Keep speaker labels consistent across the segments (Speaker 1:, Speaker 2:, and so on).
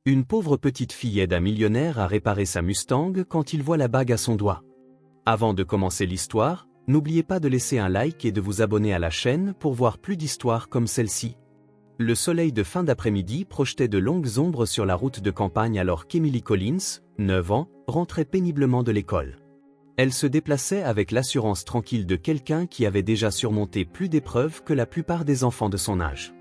Speaker 1: Une pauvre petite fille aide un millionnaire à réparer sa Mustang quand il voit la bague à son doigt. Avant de commencer l'histoire, n'oubliez pas de laisser un like et de vous abonner à la chaîne pour voir plus d'histoires comme celle-ci. Le soleil de fin d'après-midi projetait de longues ombres sur la route de campagne alors qu'Emily Collins, 9 ans, rentrait péniblement de l'école. Elle se déplaçait avec l'assurance tranquille de quelqu'un qui avait déjà surmonté plus d'épreuves que la plupart des enfants de son âge.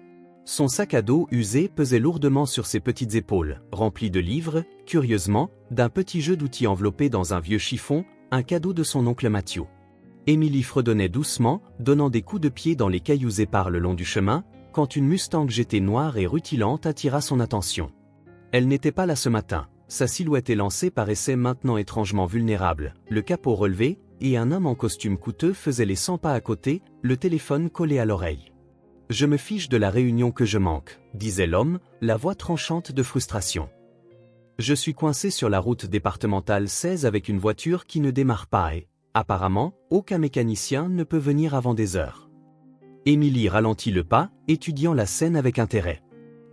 Speaker 1: Son sac à dos usé pesait lourdement sur ses petites épaules, rempli de livres, curieusement, d'un petit jeu d'outils enveloppé dans un vieux chiffon, un cadeau de son oncle Matthew. Emily fredonnait doucement, donnant des coups de pied dans les cailloux épars le long du chemin, quand une Mustang GT noire et rutilante attira son attention. Elle n'était pas là ce matin, sa silhouette élancée paraissait maintenant étrangement vulnérable, le capot relevé, et un homme en costume coûteux faisait les 100 pas à côté, le téléphone collé à l'oreille. « Je me fiche de la réunion que je manque », disait l'homme, la voix tranchante de frustration. « Je suis coincé sur la route départementale 16 avec une voiture qui ne démarre pas et, apparemment, aucun mécanicien ne peut venir avant des heures. » Emily ralentit le pas, étudiant la scène avec intérêt.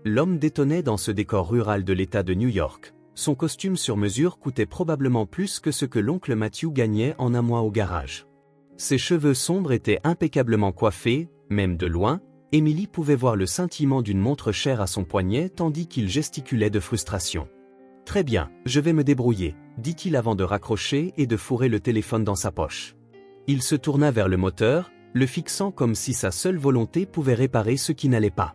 Speaker 1: L'homme détonnait dans ce décor rural de l'État de New York. Son costume sur mesure coûtait probablement plus que ce que l'oncle Matthew gagnait en un mois au garage. Ses cheveux sombres étaient impeccablement coiffés, même de loin, Emily pouvait voir le scintillement d'une montre chère à son poignet tandis qu'il gesticulait de frustration. « Très bien, je vais me débrouiller », dit-il avant de raccrocher et de fourrer le téléphone dans sa poche. Il se tourna vers le moteur, le fixant comme si sa seule volonté pouvait réparer ce qui n'allait pas.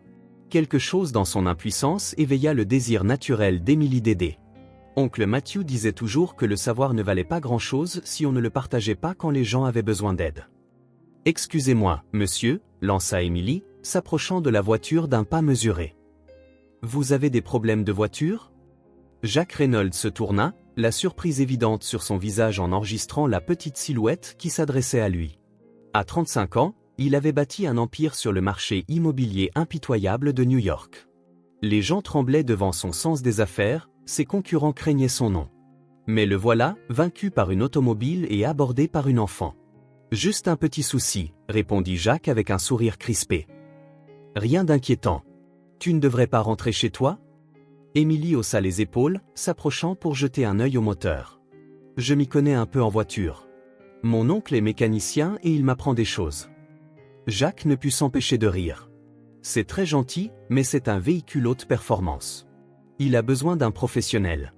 Speaker 1: Quelque chose dans son impuissance éveilla le désir naturel d'Emily d'aider. Oncle Matthew disait toujours que le savoir ne valait pas grand-chose si on ne le partageait pas quand les gens avaient besoin d'aide. « Excusez-moi, monsieur », lança Emily, s'approchant de la voiture d'un pas mesuré. « Vous avez des problèmes de voiture ?» Jack Reynolds se tourna, la surprise évidente sur son visage en enregistrant la petite silhouette qui s'adressait à lui. À 35 ans, il avait bâti un empire sur le marché immobilier impitoyable de New York. Les gens tremblaient devant son sens des affaires, ses concurrents craignaient son nom. Mais le voilà, vaincu par une automobile et abordé par une enfant. « Juste un petit souci », répondit Jack avec un sourire crispé. « Rien d'inquiétant. Tu ne devrais pas rentrer chez toi ?» Emily haussa les épaules, s'approchant pour jeter un œil au moteur. « Je m'y connais un peu en voiture. Mon oncle est mécanicien et il m'apprend des choses. » Jack ne put s'empêcher de rire. « C'est très gentil, mais c'est un véhicule haute performance. Il a besoin d'un professionnel. »«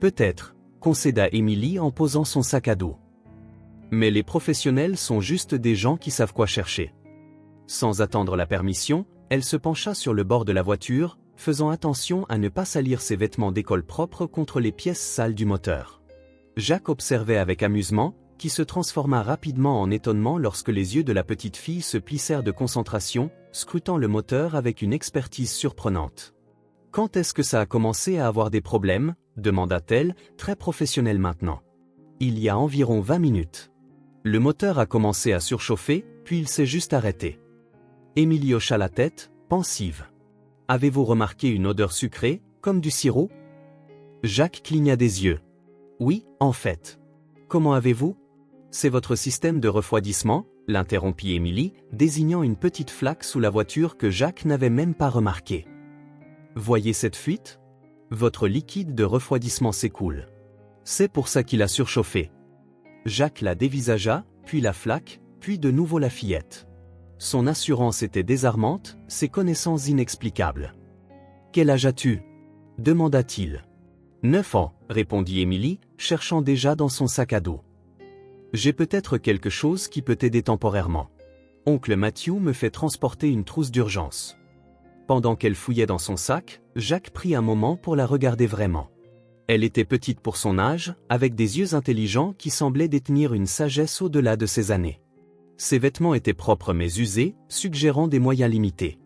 Speaker 1: Peut-être », concéda Emily en posant son sac à dos. « Mais les professionnels sont juste des gens qui savent quoi chercher. » Sans attendre la permission, elle se pencha sur le bord de la voiture, faisant attention à ne pas salir ses vêtements d'école propres contre les pièces sales du moteur. Jack observait avec amusement, qui se transforma rapidement en étonnement lorsque les yeux de la petite fille se plissèrent de concentration, scrutant le moteur avec une expertise surprenante. « Quand est-ce que ça a commencé à avoir des problèmes ?» demanda-t-elle, très professionnelle maintenant. « Il y a environ 20 minutes. Le moteur a commencé à surchauffer, puis il s'est juste arrêté. » Emily hocha la tête, pensive. « Avez-vous remarqué une odeur sucrée, comme du sirop ?» Jack cligna des yeux. « Oui, en fait. »« Comment avez-vous » ?« C'est votre système de refroidissement » l'interrompit Emily, désignant une petite flaque sous la voiture que Jack n'avait même pas remarquée. « Voyez cette fuite ? Votre liquide de refroidissement s'écoule. C'est pour ça qu'il a surchauffé. » Jack la dévisagea, puis la flaque, puis de nouveau la fillette. Son assurance était désarmante, ses connaissances inexplicables. « Quel âge as-tu » demanda-t-il. « 9 ans, répondit Emily, cherchant déjà dans son sac à dos. « J'ai peut-être quelque chose qui peut t'aider temporairement. Oncle Matthew me fait transporter une trousse d'urgence. » Pendant qu'elle fouillait dans son sac, Jack prit un moment pour la regarder vraiment. Elle était petite pour son âge, avec des yeux intelligents qui semblaient détenir une sagesse au-delà de ses années. Ses vêtements étaient propres mais usés, suggérant des moyens limités.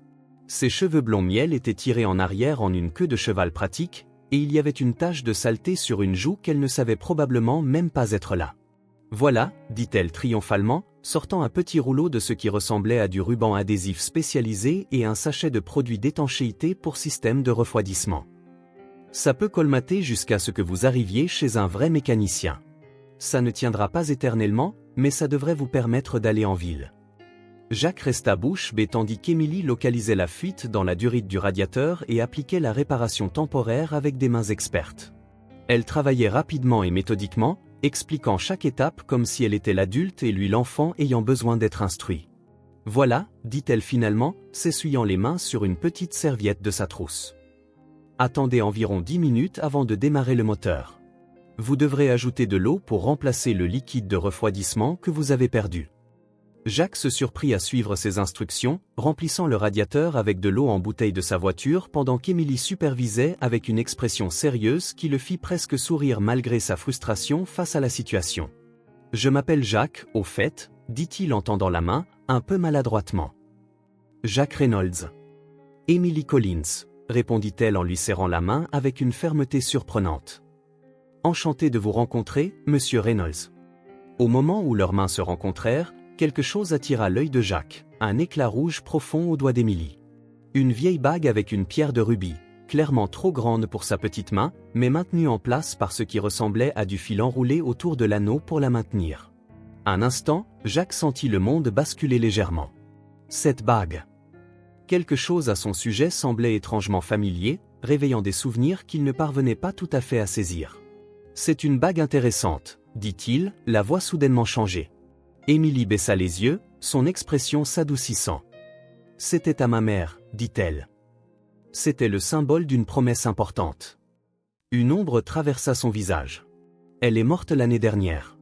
Speaker 1: Ses cheveux blonds miel étaient tirés en arrière en une queue de cheval pratique, et il y avait une tache de saleté sur une joue qu'elle ne savait probablement même pas être là. « Voilà, dit-elle triomphalement, sortant un petit rouleau de ce qui ressemblait à du ruban adhésif spécialisé et un sachet de produits d'étanchéité pour système de refroidissement. Ça peut colmater jusqu'à ce que vous arriviez chez un vrai mécanicien. Ça ne tiendra pas éternellement, mais ça devrait vous permettre d'aller en ville. » Jacques resta bouche bée tandis qu'Émilie localisait la fuite dans la durite du radiateur et appliquait la réparation temporaire avec des mains expertes. Elle travaillait rapidement et méthodiquement, expliquant chaque étape comme si elle était l'adulte et lui l'enfant ayant besoin d'être instruit. « Voilà », dit-elle finalement, s'essuyant les mains sur une petite serviette de sa trousse. « Attendez environ 10 minutes avant de démarrer le moteur. Vous devrez ajouter de l'eau pour remplacer le liquide de refroidissement que vous avez perdu. » Jacques se surprit à suivre ses instructions, remplissant le radiateur avec de l'eau en bouteille de sa voiture pendant qu'Émilie supervisait avec une expression sérieuse qui le fit presque sourire malgré sa frustration face à la situation. « Je m'appelle Jacques, au fait, » dit-il en tendant la main, un peu maladroitement. « Jacques Reynolds. »« Emily Collins, » répondit-elle en lui serrant la main avec une fermeté surprenante. « Enchanté de vous rencontrer, monsieur Reynolds. » Au moment où leurs mains se rencontrèrent, quelque chose attira l'œil de Jacques, un éclat rouge profond au doigt d'Émilie. Une vieille bague avec une pierre de rubis, clairement trop grande pour sa petite main, mais maintenue en place par ce qui ressemblait à du fil enroulé autour de l'anneau pour la maintenir. Un instant, Jacques sentit le monde basculer légèrement. Cette bague. Quelque chose à son sujet semblait étrangement familier, réveillant des souvenirs qu'il ne parvenait pas tout à fait à saisir. « C'est une bague intéressante, » dit-il, la voix soudainement changée. Émilie baissa les yeux, son expression s'adoucissant. « C'était à ma mère, » dit-elle. C'était le symbole d'une promesse importante. Une ombre traversa son visage. « Elle est morte l'année dernière. »«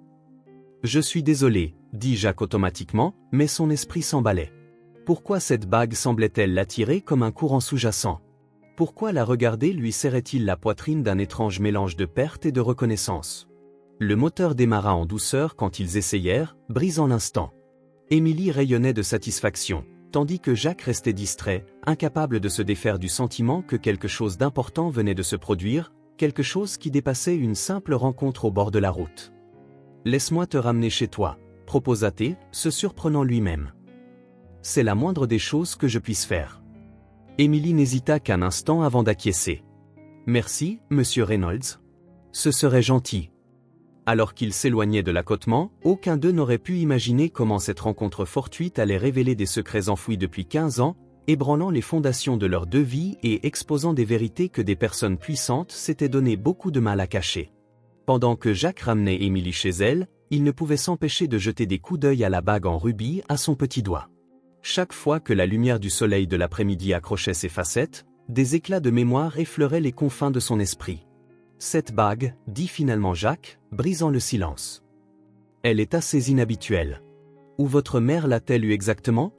Speaker 1: Je suis désolé, » dit Jacques automatiquement, mais son esprit s'emballait. Pourquoi cette bague semblait-elle l'attirer comme un courant sous-jacent? Pourquoi la regarder lui serrait-il la poitrine d'un étrange mélange de perte et de reconnaissance? Le moteur démarra en douceur quand ils essayèrent, brisant l'instant. Émilie rayonnait de satisfaction, tandis que Jacques restait distrait, incapable de se défaire du sentiment que quelque chose d'important venait de se produire, quelque chose qui dépassait une simple rencontre au bord de la route. « Laisse-moi te ramener chez toi, » proposa-t-il, se surprenant lui-même. « C'est la moindre des choses que je puisse faire. » Émilie n'hésita qu'un instant avant d'acquiescer. « Merci, monsieur Reynolds. Ce serait gentil. » Alors qu'ils s'éloignaient de l'accotement, aucun d'eux n'aurait pu imaginer comment cette rencontre fortuite allait révéler des secrets enfouis depuis 15 ans, ébranlant les fondations de leurs deux vies et exposant des vérités que des personnes puissantes s'étaient donné beaucoup de mal à cacher. Pendant que Jacques ramenait Émilie chez elle, il ne pouvait s'empêcher de jeter des coups d'œil à la bague en rubis à son petit doigt. Chaque fois que la lumière du soleil de l'après-midi accrochait ses facettes, des éclats de mémoire effleuraient les confins de son esprit. « Cette bague, » dit finalement Jacques, brisant le silence. « Elle est assez inhabituelle. Où votre mère l'a-t-elle eue exactement ?»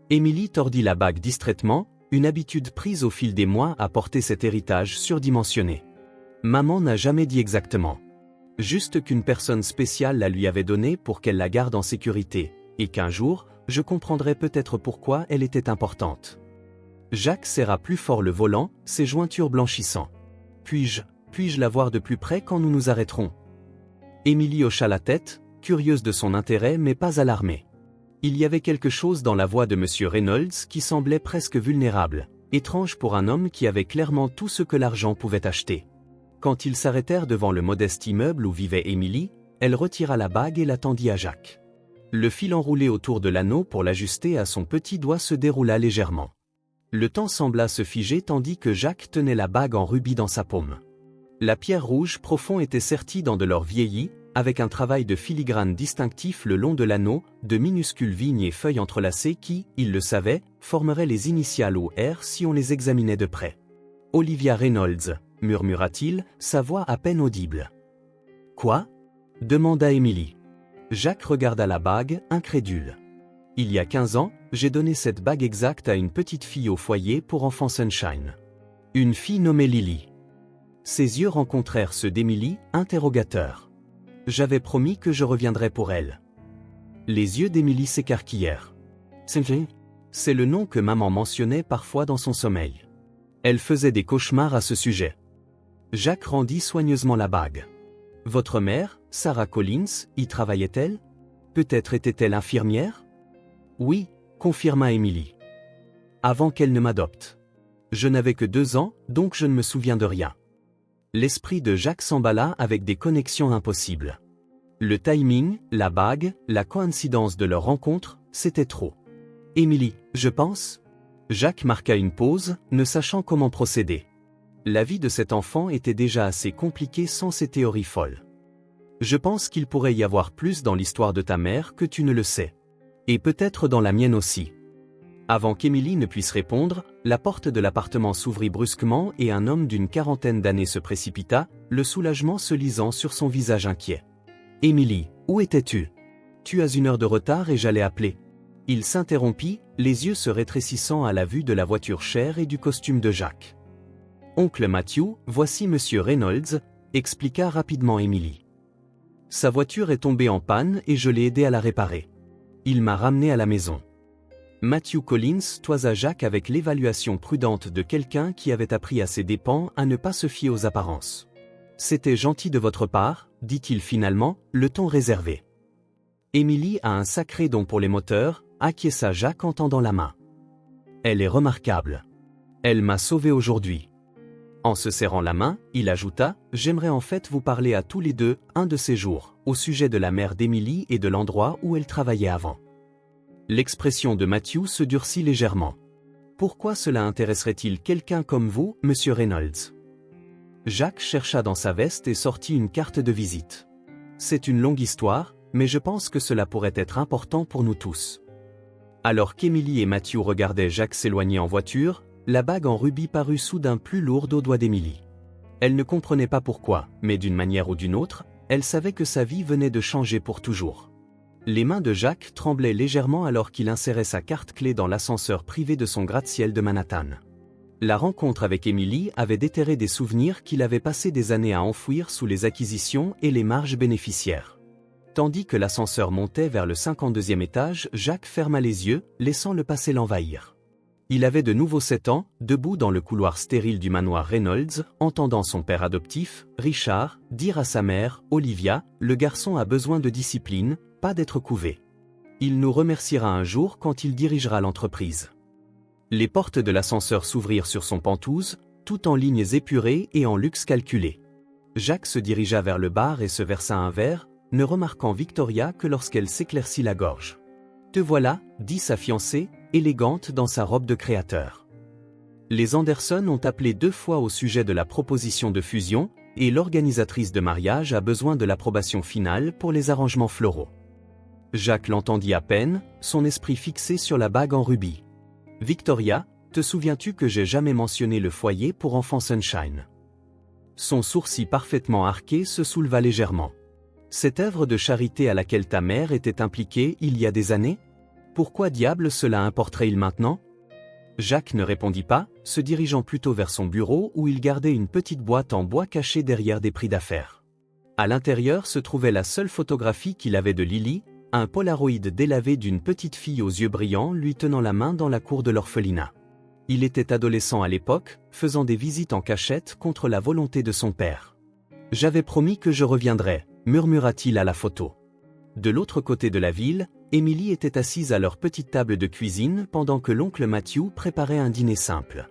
Speaker 1: Émilie tordit la bague distraitement, une habitude prise au fil des mois à porter cet héritage surdimensionné. « Maman n'a jamais dit exactement. Juste qu'une personne spéciale la lui avait donnée pour qu'elle la garde en sécurité, et qu'un jour, je comprendrai peut-être pourquoi elle était importante. » Jacques serra plus fort le volant, ses jointures blanchissant. « Puis-je la voir de plus près quand nous nous arrêterons ?» Émilie hocha la tête, curieuse de son intérêt mais pas alarmée. Il y avait quelque chose dans la voix de monsieur Reynolds qui semblait presque vulnérable, étrange pour un homme qui avait clairement tout ce que l'argent pouvait acheter. Quand ils s'arrêtèrent devant le modeste immeuble où vivait Émilie, elle retira la bague et la tendit à Jacques. Le fil enroulé autour de l'anneau pour l'ajuster à son petit doigt se déroula légèrement. Le temps sembla se figer tandis que Jacques tenait la bague en rubis dans sa paume. La pierre rouge profond était sertie dans de l'or vieilli, avec un travail de filigrane distinctif le long de l'anneau, de minuscules vignes et feuilles entrelacées qui, il le savait, formeraient les initiales au R si on les examinait de près. « Olivia Reynolds », murmura-t-il, sa voix à peine audible. « Quoi ?» demanda Émilie. Jacques regarda la bague, incrédule. « Il y a 15 ans, j'ai donné cette bague exacte à une petite fille au foyer pour enfants Sunshine. Une fille nommée Lily. » Ses yeux rencontrèrent ceux d'Émilie, interrogateurs. « J'avais promis que je reviendrais pour elle. » Les yeux d'Émilie s'écarquillèrent. « C'est le nom que maman mentionnait parfois dans son sommeil. Elle faisait des cauchemars à ce sujet. » Jacques rendit soigneusement la bague. « Votre mère, Sarah Collins, y travaillait-elle? Peut-être était-elle infirmière? » « Oui, » confirma Émilie. « Avant qu'elle ne m'adopte. Je n'avais que 2 ans, donc je ne me souviens de rien. » L'esprit de Jacques s'emballa avec des connexions impossibles. Le timing, la bague, la coïncidence de leur rencontre, c'était trop. Émilie, je pense. Jacques marqua une pause, ne sachant comment procéder. La vie de cet enfant était déjà assez compliquée sans ces théories folles. Je pense qu'il pourrait y avoir plus dans l'histoire de ta mère que tu ne le sais. Et peut-être dans la mienne aussi. Avant qu'Émilie ne puisse répondre, la porte de l'appartement s'ouvrit brusquement et un homme d'une quarantaine d'années se précipita, le soulagement se lisant sur son visage inquiet. « Émilie, où étais-tu? Tu as 1 heure de retard et j'allais appeler. » Il s'interrompit, les yeux se rétrécissant à la vue de la voiture chère et du costume de Jacques. « Oncle Matthew, voici Monsieur Reynolds, » expliqua rapidement Émilie. Sa voiture est tombée en panne et je l'ai aidé à la réparer. Il m'a ramené à la maison. Matthew Collins toisa Jacques avec l'évaluation prudente de quelqu'un qui avait appris à ses dépens à ne pas se fier aux apparences. « C'était gentil de votre part, » dit-il finalement, le ton réservé. « Émilie a un sacré don pour les moteurs, » acquiesça Jacques en tendant la main. « Elle est remarquable. Elle m'a sauvé aujourd'hui. » En se serrant la main, il ajouta, « J'aimerais en fait vous parler à tous les deux, un de ces jours, au sujet de la mère d'Émilie et de l'endroit où elle travaillait avant. » L'expression de Matthew se durcit légèrement. « Pourquoi cela intéresserait-il quelqu'un comme vous, Monsieur Reynolds ?» Jacques chercha dans sa veste et sortit une carte de visite. « C'est une longue histoire, mais je pense que cela pourrait être important pour nous tous. » Alors qu'Émilie et Matthew regardaient Jacques s'éloigner en voiture, la bague en rubis parut soudain plus lourde aux doigts d'Émilie. Elle ne comprenait pas pourquoi, mais d'une manière ou d'une autre, elle savait que sa vie venait de changer pour toujours. Les mains de Jacques tremblaient légèrement alors qu'il insérait sa carte clé dans l'ascenseur privé de son gratte-ciel de Manhattan. La rencontre avec Émilie avait déterré des souvenirs qu'il avait passé des années à enfouir sous les acquisitions et les marges bénéficiaires. Tandis que l'ascenseur montait vers le 52e étage, Jacques ferma les yeux, laissant le passé l'envahir. Il avait de nouveau 7 ans, debout dans le couloir stérile du manoir Reynolds, entendant son père adoptif, Richard, dire à sa mère, Olivia, « Le garçon a besoin de discipline, pas d'être couvé. Il nous remerciera un jour quand il dirigera l'entreprise. » Les portes de l'ascenseur s'ouvrirent sur son pentouse, tout en lignes épurées et en luxe calculé. Jacques se dirigea vers le bar et se versa un verre, ne remarquant Victoria que lorsqu'elle s'éclaircit la gorge. « Te voilà, » dit sa fiancée, élégante dans sa robe de créateur. Les Anderson ont appelé 2 fois au sujet de la proposition de fusion, et l'organisatrice de mariage a besoin de l'approbation finale pour les arrangements floraux. Jacques l'entendit à peine, son esprit fixé sur la bague en rubis. « Victoria, te souviens-tu que j'ai jamais mentionné le foyer pour enfants Sunshine ?» Son sourcil parfaitement arqué se souleva légèrement. « Cette œuvre de charité à laquelle ta mère était impliquée il y a des années ? Pourquoi diable cela importerait-il maintenant ?» Jacques ne répondit pas, se dirigeant plutôt vers son bureau où il gardait une petite boîte en bois cachée derrière des prix d'affaires. À l'intérieur se trouvait la seule photographie qu'il avait de Lily, un polaroid délavé d'une petite fille aux yeux brillants lui tenant la main dans la cour de l'orphelinat. Il était adolescent à l'époque, faisant des visites en cachette contre la volonté de son père. « J'avais promis que je reviendrais », murmura-t-il à la photo. De l'autre côté de la ville, Émilie était assise à leur petite table de cuisine pendant que l'oncle Matthew préparait un dîner simple.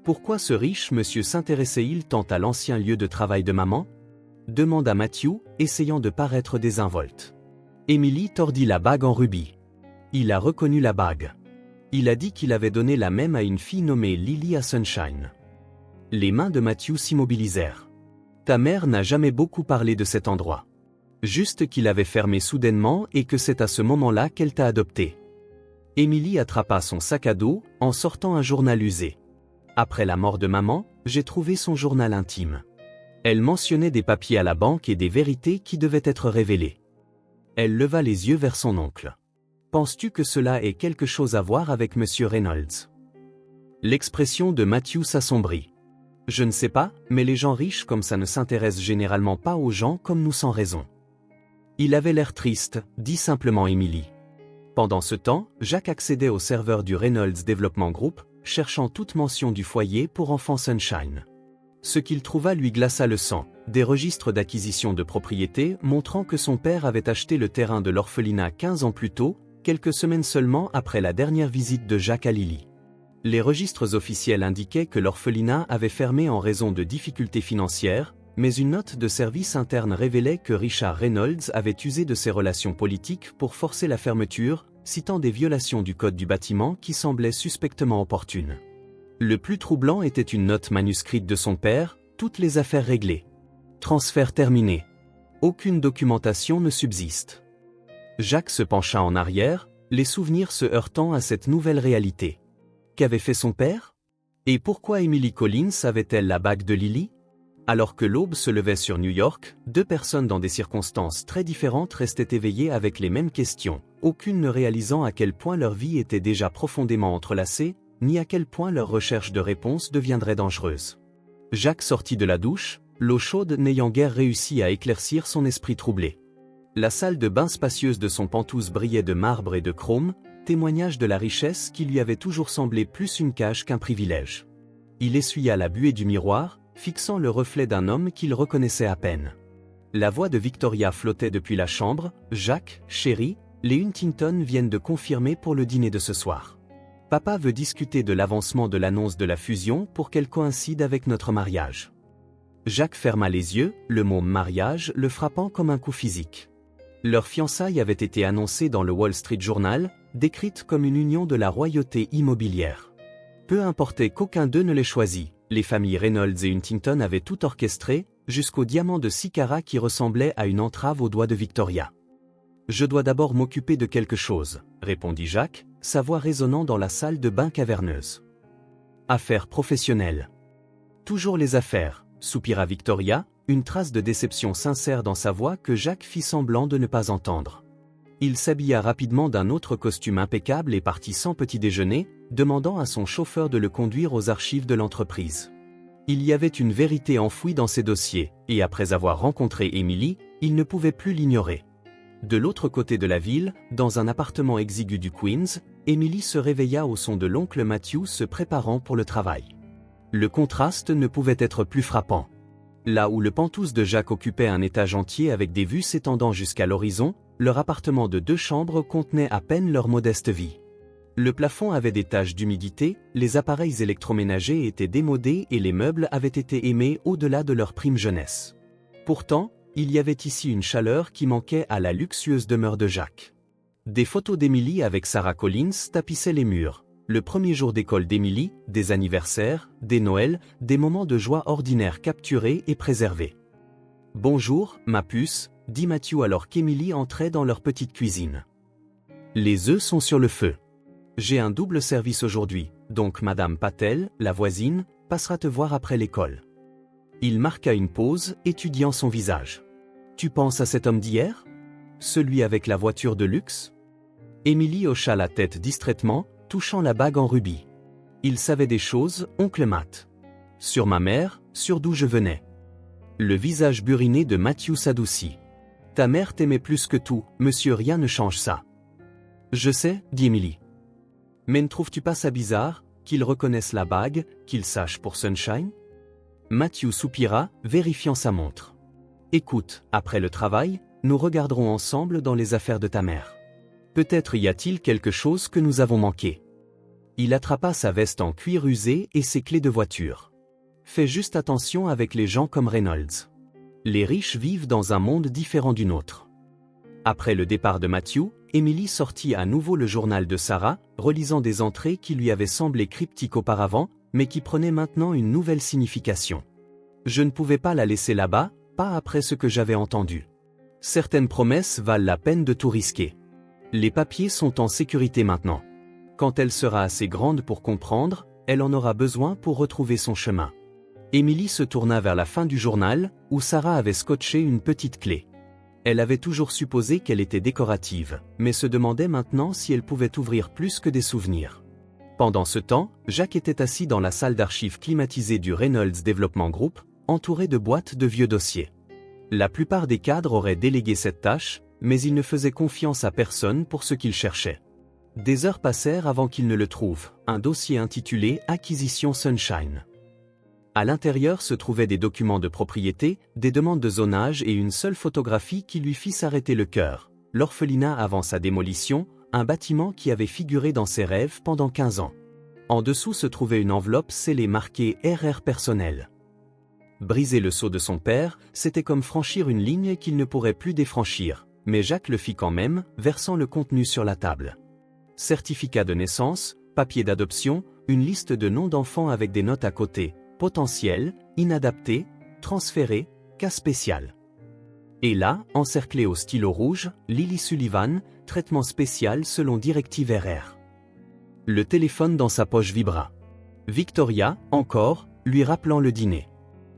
Speaker 1: Pourquoi ce riche monsieur s'intéressait-il tant à l'ancien lieu de travail de maman ? Demanda Matthew, essayant de paraître désinvolte. Émilie tordit la bague en rubis. Il a reconnu la bague. Il a dit qu'il avait donné la même à une fille nommée Lily à Sunshine. Les mains de Matthew s'immobilisèrent. Ta mère n'a jamais beaucoup parlé de cet endroit. Juste qu'il avait fermé soudainement et que c'est à ce moment-là qu'elle t'a adopté. Émilie attrapa son sac à dos, en sortant un journal usé. Après la mort de maman, j'ai trouvé son journal intime. Elle mentionnait des papiers à la banque et des vérités qui devaient être révélées. Elle leva les yeux vers son oncle. Penses-tu que cela ait quelque chose à voir avec Monsieur Reynolds ? L'expression de Matthew s'assombrit. Je ne sais pas, mais les gens riches comme ça ne s'intéressent généralement pas aux gens comme nous sans raison. Il avait l'air triste, dit simplement Émilie. Pendant ce temps, Jacques accédait au serveur du Reynolds Development Group, cherchant toute mention du foyer pour enfants Sunshine. Ce qu'il trouva lui glaça le sang, des registres d'acquisition de propriété montrant que son père avait acheté le terrain de l'orphelinat 15 ans plus tôt, quelques semaines seulement après la dernière visite de Jacques à Lily. Les registres officiels indiquaient que l'orphelinat avait fermé en raison de difficultés financières, mais une note de service interne révélait que Richard Reynolds avait usé de ses relations politiques pour forcer la fermeture, citant des violations du code du bâtiment qui semblaient suspectement opportunes. Le plus troublant était une note manuscrite de son père, toutes les affaires réglées. Transfert terminé. Aucune documentation ne subsiste. Jacques se pencha en arrière, les souvenirs se heurtant à cette nouvelle réalité. Qu'avait fait son père? Et pourquoi Emily Collins avait-elle la bague de Lily? Alors que l'aube se levait sur New York, deux personnes dans des circonstances très différentes restaient éveillées avec les mêmes questions, aucune ne réalisant à quel point leur vie était déjà profondément entrelacée, ni à quel point leur recherche de réponses deviendrait dangereuse. Jacques sortit de la douche, l'eau chaude n'ayant guère réussi à éclaircir son esprit troublé. La salle de bain spacieuse de son Penthouse brillait de marbre et de chrome, témoignage de la richesse qui lui avait toujours semblé plus une cage qu'un privilège. Il essuya la buée du miroir, fixant le reflet d'un homme qu'il reconnaissait à peine. La voix de Victoria flottait depuis la chambre. « Jacques, chéri, les Huntington viennent de confirmer pour le dîner de ce soir. Papa veut discuter de l'avancement de l'annonce de la fusion pour qu'elle coïncide avec notre mariage. » Jacques ferma les yeux, le mot « mariage » le frappant comme un coup physique. Leur fiançailles avait été annoncée dans le Wall Street Journal, décrite comme une union de la royauté immobilière. Peu importait qu'aucun d'eux ne les choisît, les familles Reynolds et Huntington avaient tout orchestré, jusqu'au diamant de 6 carats qui ressemblait à une entrave au doigt de Victoria. « Je dois d'abord m'occuper de quelque chose, » répondit Jacques, sa voix résonnant dans la salle de bain caverneuse. « Affaires professionnelles. »« Toujours les affaires, » soupira Victoria, une trace de déception sincère dans sa voix que Jacques fit semblant de ne pas entendre. Il s'habilla rapidement d'un autre costume impeccable et partit sans petit déjeuner, demandant à son chauffeur de le conduire aux archives de l'entreprise. Il y avait une vérité enfouie dans ses dossiers, et après avoir rencontré Emily, il ne pouvait plus l'ignorer. De l'autre côté de la ville, dans un appartement exigu du Queens, Emily se réveilla au son de l'oncle Matthew se préparant pour le travail. Le contraste ne pouvait être plus frappant. Là où le Penthouse de Jacques occupait un étage entier avec des vues s'étendant jusqu'à l'horizon, leur appartement de 2 chambres contenait à peine leur modeste vie. Le plafond avait des taches d'humidité, les appareils électroménagers étaient démodés et les meubles avaient été aimés au-delà de leur prime jeunesse. Pourtant, il y avait ici une chaleur qui manquait à la luxueuse demeure de Jacques. Des photos d'Emily avec Sarah Collins tapissaient les murs. Le premier jour d'école d'Emily, des anniversaires, des Noëls, des moments de joie ordinaires capturés et préservés. « Bonjour, ma puce », dit Matthew alors qu'Emily entrait dans leur petite cuisine. « Les œufs sont sur le feu. J'ai un double service aujourd'hui, donc Madame Patel, la voisine, passera te voir après l'école. » Il marqua une pause, étudiant son visage. « Tu penses à cet homme d'hier? Celui avec la voiture de luxe ?» Emily hocha la tête distraitement, touchant la bague en rubis. « Il savait des choses, oncle Matt. Sur ma mère, sur d'où je venais. » Le visage buriné de Matthew s'adoucit. « Ta mère t'aimait plus que tout, monsieur, rien ne change ça. »« Je sais, » dit Emily. « Mais ne trouves-tu pas ça bizarre, qu'il reconnaisse la bague, qu'il sache pour Sunshine ?» Matthew soupira, vérifiant sa montre. « Écoute, après le travail, nous regarderons ensemble dans les affaires de ta mère. Peut-être y a-t-il quelque chose que nous avons manqué. » Il attrapa sa veste en cuir usé et ses clés de voiture. « Fais juste attention avec les gens comme Reynolds. Les riches vivent dans un monde différent du nôtre. » Après le départ de Matthew, Emily sortit à nouveau le journal de Sarah, relisant des entrées qui lui avaient semblé cryptiques auparavant, mais qui prenaient maintenant une nouvelle signification. « Je ne pouvais pas la laisser là-bas, pas après ce que j'avais entendu. Certaines promesses valent la peine de tout risquer. Les papiers sont en sécurité maintenant. Quand elle sera assez grande pour comprendre, elle en aura besoin pour retrouver son chemin. » Emily se tourna vers la fin du journal, où Sarah avait scotché une petite clé. Elle avait toujours supposé qu'elle était décorative, mais se demandait maintenant si elle pouvait ouvrir plus que des souvenirs. Pendant ce temps, Jacques était assis dans la salle d'archives climatisée du Reynolds Development Group, entouré de boîtes de vieux dossiers. La plupart des cadres auraient délégué cette tâche, mais il ne faisait confiance à personne pour ce qu'il cherchait. Des heures passèrent avant qu'il ne le trouve, un dossier intitulé « Acquisition Sunshine ». À l'intérieur se trouvaient des documents de propriété, des demandes de zonage et une seule photographie qui lui fit s'arrêter le cœur. L'orphelinat avant sa démolition, un bâtiment qui avait figuré dans ses rêves pendant 15 ans. En dessous se trouvait une enveloppe scellée marquée « RR personnel ». Briser le sceau de son père, c'était comme franchir une ligne qu'il ne pourrait plus défranchir, mais Jacques le fit quand même, versant le contenu sur la table. certificat de naissance, papier d'adoption, une liste de noms d'enfants avec des notes à côté, potentiel, inadapté, transféré, cas spécial. Et là, encerclé au stylo rouge, Lily Sullivan, traitement spécial selon directive RR. Le téléphone dans sa poche vibra. Victoria, encore, lui rappelant le dîner.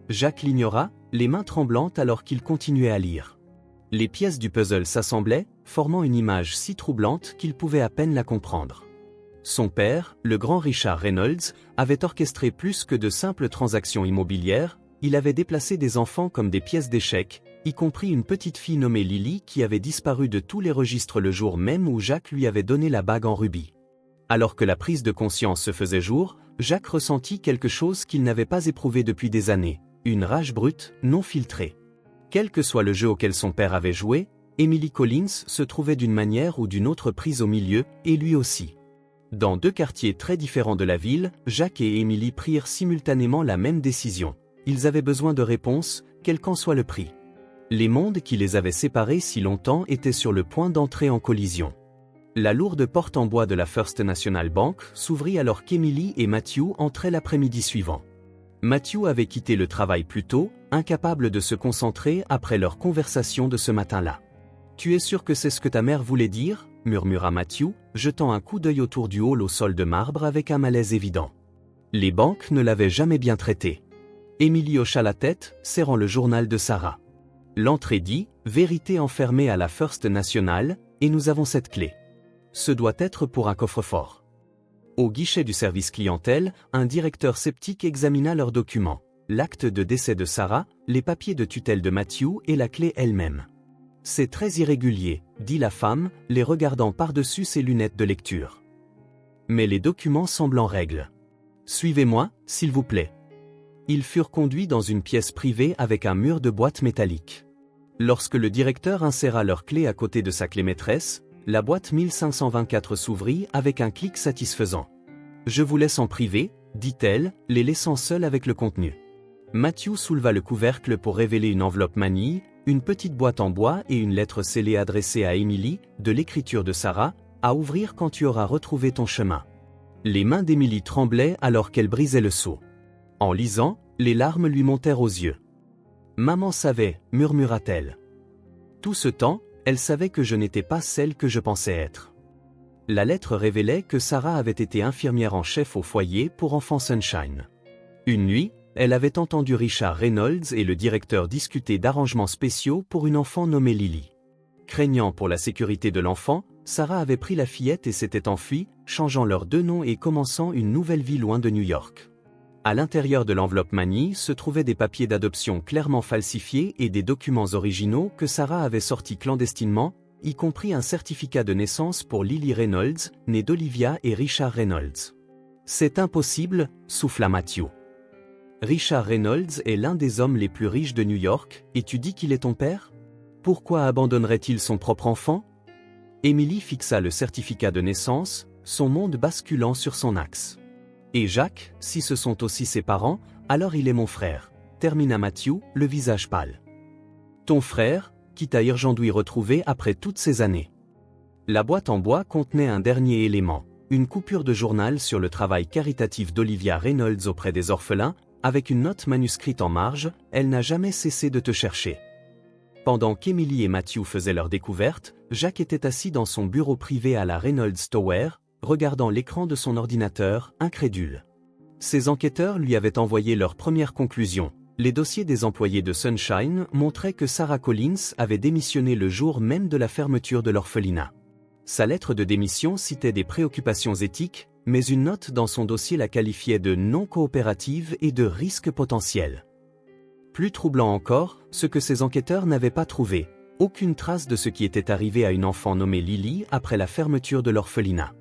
Speaker 1: Jacques l'ignora, les mains tremblantes alors qu'il continuait à lire. Les pièces du puzzle s'assemblaient, formant une image si troublante qu'il pouvait à peine la comprendre. Son père, le grand Richard Reynolds, avait orchestré plus que de simples transactions immobilières, il avait déplacé des enfants comme des pièces d'échecs, y compris une petite fille nommée Lily qui avait disparu de tous les registres le jour même où Jacques lui avait donné la bague en rubis. Alors que la prise de conscience se faisait jour, Jacques ressentit quelque chose qu'il n'avait pas éprouvé depuis des années, une rage brute, non filtrée. Quel que soit le jeu auquel son père avait joué, Emily Collins se trouvait d'une manière ou d'une autre prise au milieu, et lui aussi. Dans deux quartiers très différents de la ville, Jacques et Emily prirent simultanément la même décision. Ils avaient besoin de réponses, quel qu'en soit le prix. Les mondes qui les avaient séparés si longtemps étaient sur le point d'entrer en collision. La lourde porte en bois de la First National Bank s'ouvrit alors qu'Emily et Matthew entraient l'après-midi suivant. Matthew avait quitté le travail plus tôt, incapable de se concentrer après leur conversation de ce matin-là. « Tu es sûr que c'est ce que ta mère voulait dire ?» murmura Matthew, jetant un coup d'œil autour du hall au sol de marbre avec un malaise évident. Les banques ne l'avaient jamais bien traité. Emily hocha la tête, serrant le journal de Sarah. L'entrée dit « Vérité enfermée à la First National, et nous avons cette clé. Ce doit être pour un coffre-fort. » Au guichet du service clientèle, un directeur sceptique examina leurs documents, l'acte de décès de Sarah, les papiers de tutelle de Matthew et la clé elle-même. « C'est très irrégulier, » dit la femme, les regardant par-dessus ses lunettes de lecture. Mais les documents semblent en règle. « Suivez-moi, s'il vous plaît. » Ils furent conduits dans une pièce privée avec un mur de boîte métallique. Lorsque le directeur inséra leur clé à côté de sa clé maîtresse, la boîte 1524 s'ouvrit avec un clic satisfaisant. « Je vous laisse en privé, » dit-elle, les laissant seuls avec le contenu. Matthew souleva le couvercle pour révéler une enveloppe manille, une petite boîte en bois et une lettre scellée adressée à Emily, de l'écriture de Sarah, à ouvrir quand tu auras retrouvé ton chemin. Les mains d'Emily tremblaient alors qu'elle brisait le sceau. En lisant, les larmes lui montèrent aux yeux. « Maman savait, » murmura-t-elle. Tout ce temps, elle savait que je n'étais pas celle que je pensais être. La lettre révélait que Sarah avait été infirmière en chef au foyer pour enfants Sunshine. Une nuit, elle avait entendu Richard Reynolds et le directeur discuter d'arrangements spéciaux pour une enfant nommée Lily. Craignant pour la sécurité de l'enfant, Sarah avait pris la fillette et s'était enfuie, changeant leurs deux noms et commençant une nouvelle vie loin de New York. À l'intérieur de l'enveloppe manille se trouvaient des papiers d'adoption clairement falsifiés et des documents originaux que Sarah avait sortis clandestinement, y compris un certificat de naissance pour Lily Reynolds, née d'Olivia et Richard Reynolds. « C'est impossible », souffla Matthew. « Richard Reynolds est l'un des hommes les plus riches de New York, et tu dis qu'il est ton père ? Pourquoi abandonnerait-il son propre enfant ?» Emily fixa le certificat de naissance, son monde basculant sur son axe. « Et Jacques, si ce sont aussi ses parents, alors il est mon frère », termina Matthew, le visage pâle. « Ton frère, qui t'a urgentement retrouvé après toutes ces années. » La boîte en bois contenait un dernier élément, une coupure de journal sur le travail caritatif d'Olivia Reynolds auprès des orphelins, avec une note manuscrite en marge, « Elle n'a jamais cessé de te chercher. » Pendant qu'Emily et Matthew faisaient leur découverte, Jacques était assis dans son bureau privé à la Reynolds Tower, regardant l'écran de son ordinateur, incrédule. Ses enquêteurs lui avaient envoyé leur première conclusion. Les dossiers des employés de Sunshine montraient que Sarah Collins avait démissionné le jour même de la fermeture de l'orphelinat. Sa lettre de démission citait des préoccupations éthiques, mais une note dans son dossier la qualifiait de non coopérative et de risque potentiel. Plus troublant encore, ce que ces enquêteurs n'avaient pas trouvé, aucune trace de ce qui était arrivé à une enfant nommée Lily après la fermeture de l'orphelinat.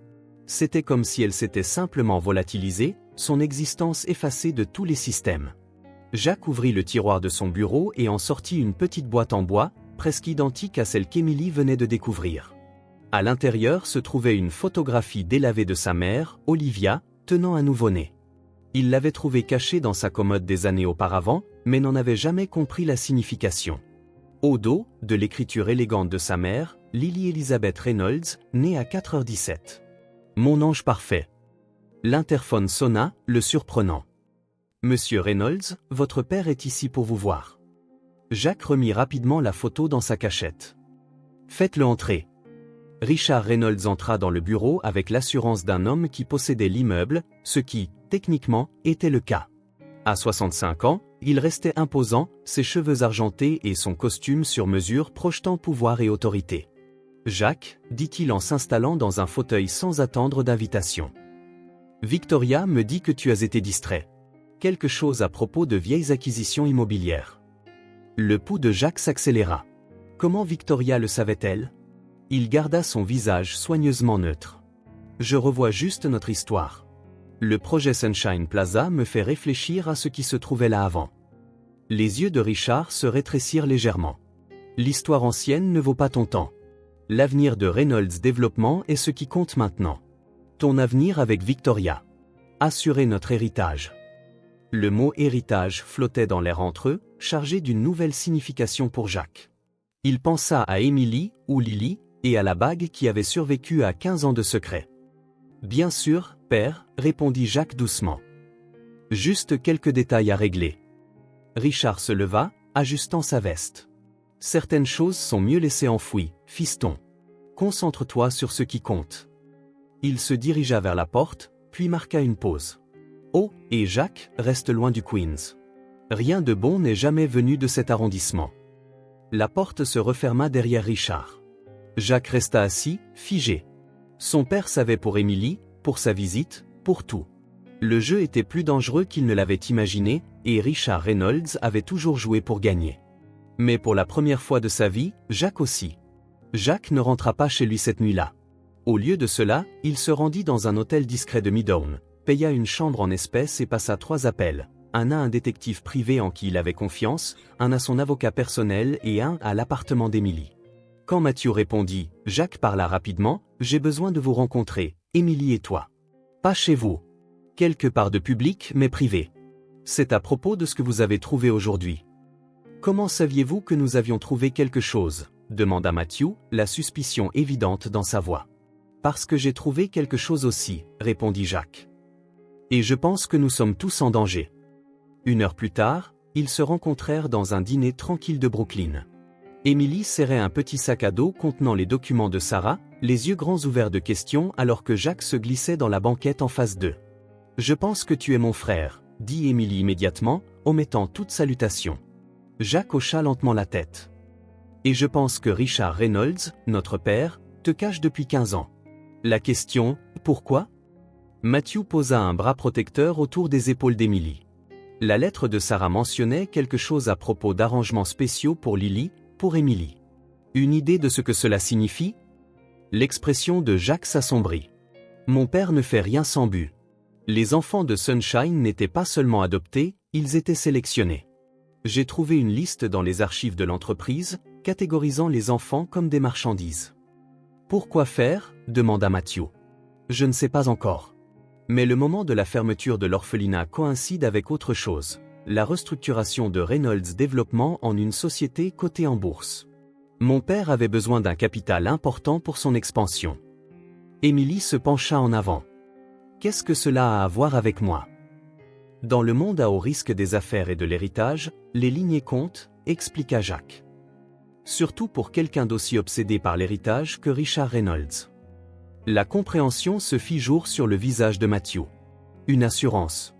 Speaker 1: C'était comme si elle s'était simplement volatilisée, son existence effacée de tous les systèmes. Jacques ouvrit le tiroir de son bureau et en sortit une petite boîte en bois, presque identique à celle qu'Emily venait de découvrir. À l'intérieur se trouvait une photographie délavée de sa mère, Olivia, tenant un nouveau-né. Il l'avait trouvée cachée dans sa commode des années auparavant, mais n'en avait jamais compris la signification. Au dos, de l'écriture élégante de sa mère, Lily Elizabeth Reynolds, née à 4h17. Mon ange parfait. L'interphone sonna, le surprenant. Monsieur Reynolds, votre père est ici pour vous voir. Jacques remit rapidement la photo dans sa cachette. Faites-le entrer. Richard Reynolds entra dans le bureau avec l'assurance d'un homme qui possédait l'immeuble, ce qui, techniquement, était le cas. À 65 ans, il restait imposant, ses cheveux argentés et son costume sur mesure projetant pouvoir et autorité. Jacques, dit-il en s'installant dans un fauteuil sans attendre d'invitation. Victoria me dit que tu as été distrait. Quelque chose à propos de vieilles acquisitions immobilières. Le pouls de Jacques s'accéléra. Comment Victoria le savait-elle? Il garda son visage soigneusement neutre. Je revois juste notre histoire. Le projet Sunshine Plaza me fait réfléchir à ce qui se trouvait là avant. Les yeux de Richard se rétrécirent légèrement. L'histoire ancienne ne vaut pas ton temps. L'avenir de Reynolds Développement est ce qui compte maintenant. Ton avenir avec Victoria. Assurer notre héritage. Le mot héritage flottait dans l'air entre eux, chargé d'une nouvelle signification pour Jacques. Il pensa à Émilie, ou Lily, et à la bague qui avait survécu à 15 ans de secret. Bien sûr, père, répondit Jacques doucement. Juste quelques détails à régler. Richard se leva, ajustant sa veste. Certaines choses sont mieux laissées enfouies, fiston. Concentre-toi sur ce qui compte. Il se dirigea vers la porte, puis marqua une pause. Oh, et Jacques, reste loin du Queens. Rien de bon n'est jamais venu de cet arrondissement. La porte se referma derrière Richard. Jacques resta assis, figé. Son père savait pour Émilie, pour sa visite, pour tout. Le jeu était plus dangereux qu'il ne l'avait imaginé, et Richard Reynolds avait toujours joué pour gagner. Mais pour la première fois de sa vie, Jacques aussi. Jacques ne rentra pas chez lui cette nuit-là. Au lieu de cela, il se rendit dans un hôtel discret de Midtown, paya une chambre en espèces et passa 3 appels. Un à un détective privé en qui il avait confiance, un à son avocat personnel et un à l'appartement d'Émilie. Quand Matthew répondit, Jacques parla rapidement, « J'ai besoin de vous rencontrer, Émilie et toi. Pas chez vous. Quelque part de public mais privé. C'est à propos de ce que vous avez trouvé aujourd'hui. » « Comment saviez-vous que nous avions trouvé quelque chose ?» demanda Matthew, la suspicion évidente dans sa voix. « Parce que j'ai trouvé quelque chose aussi, » répondit Jacques. « Et je pense que nous sommes tous en danger. » 1 heure plus tard, ils se rencontrèrent dans un dîner tranquille de Brooklyn. Émilie serrait un petit sac à dos contenant les documents de Sarah, les yeux grands ouverts de questions alors que Jacques se glissait dans la banquette en face d'eux. « Je pense que tu es mon frère, » dit Émilie immédiatement, omettant toute salutation. Jacques hocha lentement la tête. « Et je pense que Richard Reynolds, notre père, te cache depuis 15 ans. » La question, pourquoi? Matthew posa un bras protecteur autour des épaules d'Émilie. La lettre de Sarah mentionnait quelque chose à propos d'arrangements spéciaux pour Lily, pour Émilie. Une idée de ce que cela signifie? L'expression de Jacques s'assombrit. Mon père ne fait rien sans but. Les enfants de Sunshine n'étaient pas seulement adoptés, ils étaient sélectionnés. J'ai trouvé une liste dans les archives de l'entreprise, catégorisant les enfants comme des marchandises. Pourquoi faire? Demanda Matthew. Je ne sais pas encore. Mais le moment de la fermeture de l'orphelinat coïncide avec autre chose, la restructuration de Reynolds Développement en une société cotée en bourse. Mon père avait besoin d'un capital important pour son expansion. Émilie se pencha en avant. Qu'est-ce que cela a à voir avec moi? Dans le monde à haut risque des affaires et de l'héritage, les lignées comptent, expliqua Jacques. Surtout pour quelqu'un d'aussi obsédé par l'héritage que Richard Reynolds. La compréhension se fit jour sur le visage de Matthew. Une assurance.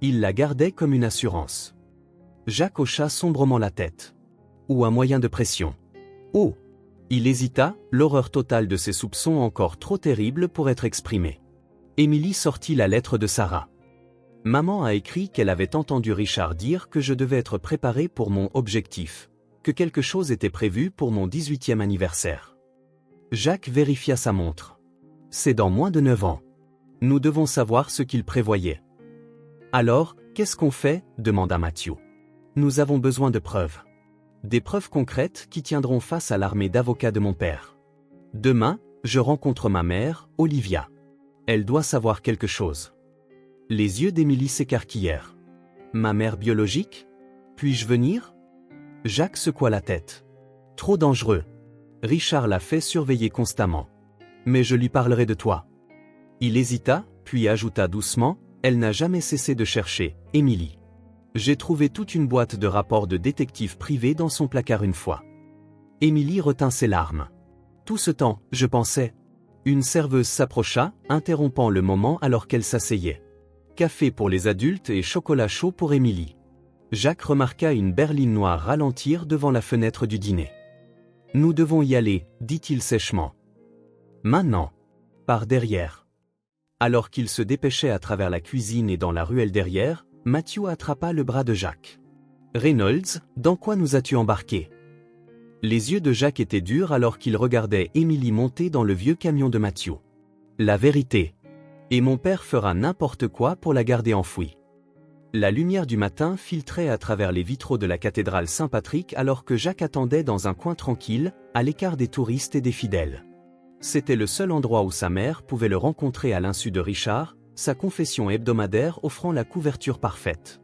Speaker 1: Il la gardait comme une assurance. Jacques hocha sombrement la tête. Ou un moyen de pression. Oh! Il hésita, l'horreur totale de ses soupçons encore trop terrible pour être exprimée. Émilie sortit la lettre de Sarah. Maman a écrit qu'elle avait entendu Richard dire que je devais être préparé pour mon objectif, que quelque chose était prévu pour mon 18e anniversaire. Jacques vérifia sa montre. C'est dans moins de 9 ans. Nous devons savoir ce qu'il prévoyait. Alors, qu'est-ce qu'on fait? Demanda Matthew. Nous avons besoin de preuves. Des preuves concrètes qui tiendront face à l'armée d'avocats de mon père. Demain, je rencontre ma mère, Olivia. Elle doit savoir quelque chose. Les yeux d'Émilie s'écarquillèrent. Ma mère biologique? Puis-je venir? Jacques secoua la tête. Trop dangereux. Richard l'a fait surveiller constamment. Mais je lui parlerai de toi. Il hésita, puis ajouta doucement, elle n'a jamais cessé de chercher, Émilie. J'ai trouvé toute une boîte de rapports de détective privé dans son placard une fois. Émilie retint ses larmes. Tout ce temps, je pensais. Une serveuse s'approcha, interrompant le moment alors qu'elle s'asseyait. Café pour les adultes et chocolat chaud pour Émilie. Jacques remarqua une berline noire ralentir devant la fenêtre du dîner. Nous devons y aller, dit-il sèchement. Maintenant. Par derrière. Alors qu'il se dépêchait à travers la cuisine et dans la ruelle derrière, Matthew attrapa le bras de Jacques. Reynolds, dans quoi nous as-tu embarqué? Les yeux de Jacques étaient durs alors qu'il regardait Émilie monter dans le vieux camion de Matthew. La vérité. Et mon père fera n'importe quoi pour la garder enfouie. La lumière du matin filtrait à travers les vitraux de la cathédrale Saint-Patrick alors que Jacques attendait dans un coin tranquille, à l'écart des touristes et des fidèles. C'était le seul endroit où sa mère pouvait le rencontrer à l'insu de Richard, sa confession hebdomadaire offrant la couverture parfaite.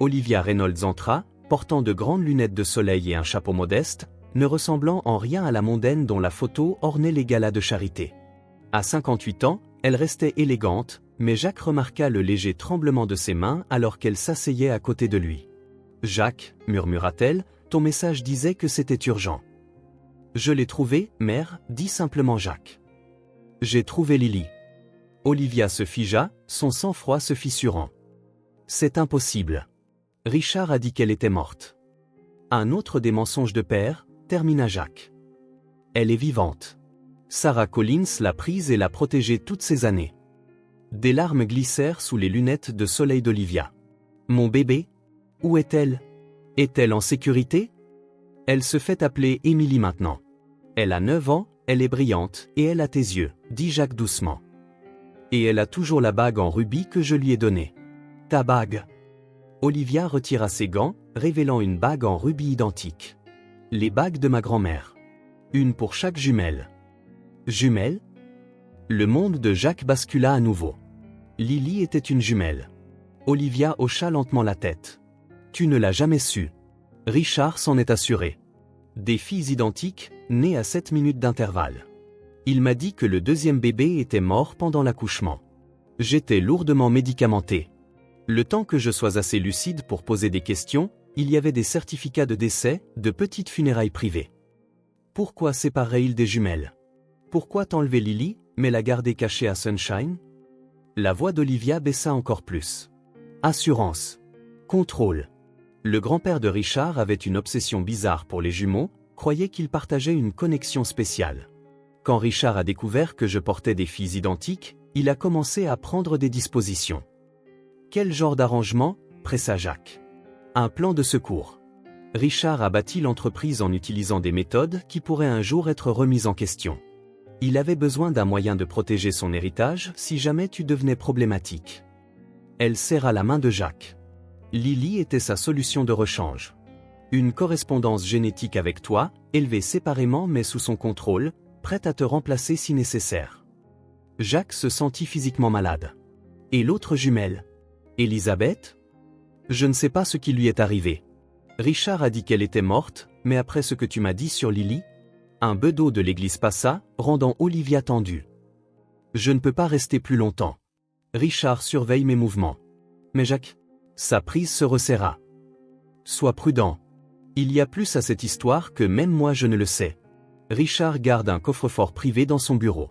Speaker 1: Olivia Reynolds entra, portant de grandes lunettes de soleil et un chapeau modeste, ne ressemblant en rien à la mondaine dont la photo ornait les galas de charité. À 58 ans, elle restait élégante, mais Jacques remarqua le léger tremblement de ses mains alors qu'elle s'asseyait à côté de lui. « Jacques, murmura-t-elle, ton message disait que c'était urgent. »« Je l'ai trouvé, mère, dit simplement Jacques. »« J'ai trouvé Lily. » Olivia se figea, son sang-froid se fissurant. « C'est impossible. Richard a dit qu'elle était morte. » Un autre des mensonges de père, termina Jacques. « Elle est vivante. Sarah Collins l'a prise et l'a protégée toutes ces années. » Des larmes glissèrent sous les lunettes de soleil d'Olivia. « Mon bébé? Où est-elle? Est-elle en sécurité? » Elle se fait appeler Émilie maintenant. Elle a 9 ans, elle est brillante, et elle a tes yeux, dit Jacques doucement. Et elle a toujours la bague en rubis que je lui ai donnée. Ta bague. Olivia retira ses gants, révélant une bague en rubis identique. Les bagues de ma grand-mère. Une pour chaque jumelle. Jumelle? Le monde de Jacques bascula à nouveau. Lily était une jumelle. Olivia hocha lentement la tête. Tu ne l'as jamais su. Richard s'en est assuré. Des filles identiques, nées à 7 minutes d'intervalle. Il m'a dit que le deuxième bébé était mort pendant l'accouchement. J'étais lourdement médicamenté. Le temps que je sois assez lucide pour poser des questions, il y avait des certificats de décès, de petites funérailles privées. Pourquoi séparerait-il des jumelles? Pourquoi t'enlever Lily, mais la garder cachée à Sunshine? La voix d'Olivia baissa encore plus. Assurance. Contrôle. Le grand-père de Richard avait une obsession bizarre pour les jumeaux, croyait qu'ils partageaient une connexion spéciale. Quand Richard a découvert que je portais des filles identiques, il a commencé à prendre des dispositions. Quel genre d'arrangement? Pressa Jacques. Un plan de secours. Richard a bâti l'entreprise en utilisant des méthodes qui pourraient un jour être remises en question. Il avait besoin d'un moyen de protéger son héritage si jamais tu devenais problématique. Elle serra la main de Jacques. Lily était sa solution de rechange. Une correspondance génétique avec toi, élevée séparément mais sous son contrôle, prête à te remplacer si nécessaire. Jacques se sentit physiquement malade. Et l'autre jumelle? Elisabeth? Je ne sais pas ce qui lui est arrivé. Richard a dit qu'elle était morte, mais après ce que tu m'as dit sur Lily, un bedeau de l'église passa, rendant Olivia tendue. Je ne peux pas rester plus longtemps. Richard surveille mes mouvements. Mais Jacques? Sa prise se resserra. Sois prudent. Il y a plus à cette histoire que même moi je ne le sais. Richard garde un coffre-fort privé dans son bureau.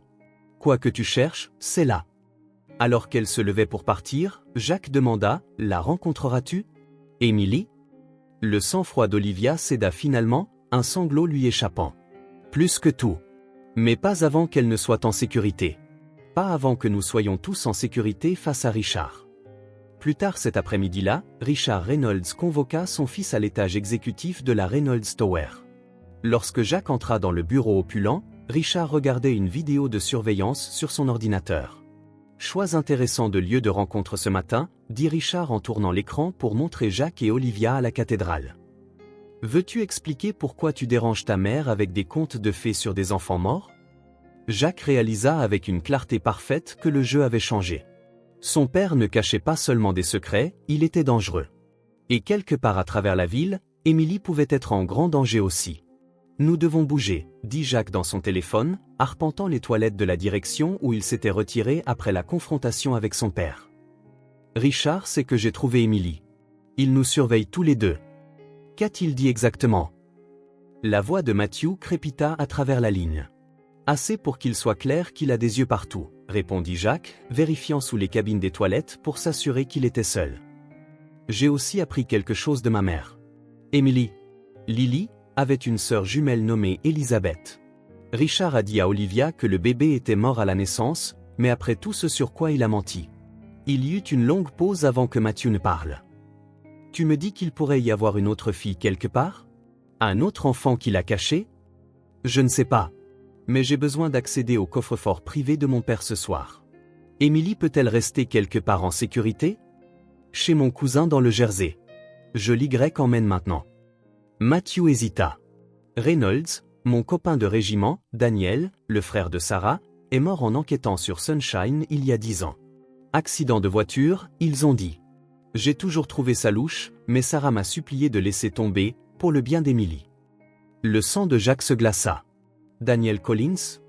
Speaker 1: Quoi que tu cherches, c'est là. Alors qu'elle se levait pour partir, Jacques demanda, la rencontreras-tu? Émilie? Le sang-froid d'Olivia céda finalement, un sanglot lui échappant. Plus que tout. Mais pas avant qu'elle ne soit en sécurité. Pas avant que nous soyons tous en sécurité face à Richard. Plus tard cet après-midi-là, Richard Reynolds convoqua son fils à l'étage exécutif de la Reynolds Tower. Lorsque Jacques entra dans le bureau opulent, Richard regardait une vidéo de surveillance sur son ordinateur. Choix intéressant de lieu de rencontre ce matin, dit Richard en tournant l'écran pour montrer Jacques et Olivia à la cathédrale. Veux-tu expliquer pourquoi tu déranges ta mère avec des contes de fées sur des enfants morts? Jacques réalisa avec une clarté parfaite que le jeu avait changé. Son père ne cachait pas seulement des secrets, il était dangereux. Et quelque part à travers la ville, Émilie pouvait être en grand danger aussi. Nous devons bouger, dit Jacques dans son téléphone, arpentant les toilettes de la direction où il s'était retiré après la confrontation avec son père. Richard sait que j'ai trouvé Emily. Il nous surveille tous les deux. Qu'a-t-il dit exactement? La voix de Matthew crépita à travers la ligne. Assez pour qu'il soit clair qu'il a des yeux partout, répondit Jacques, vérifiant sous les cabines des toilettes pour s'assurer qu'il était seul. J'ai aussi appris quelque chose de ma mère. Emily, Lily, avait une sœur jumelle nommée Elizabeth. Richard a dit à Olivia que le bébé était mort à la naissance, mais après tout ce sur quoi il a menti. Il y eut une longue pause avant que Matthew ne parle. Tu me dis qu'il pourrait y avoir une autre fille quelque part? Un autre enfant qu'il a caché? Je ne sais pas. Mais j'ai besoin d'accéder au coffre-fort privé de mon père ce soir. Emily peut-elle rester quelque part en sécurité? Chez mon cousin dans le Jersey. Je l'Y emmène maintenant. Matthew hésita. Reynolds, mon copain de régiment, Daniel, le frère de Sarah, est mort en enquêtant sur Sunshine il y a 10 ans. Accident de voiture, ils ont dit. J'ai toujours trouvé ça louche, mais Sarah m'a supplié de laisser tomber, pour le bien d'Emily. Le sang de Jacques se glaça. Daniel Collins?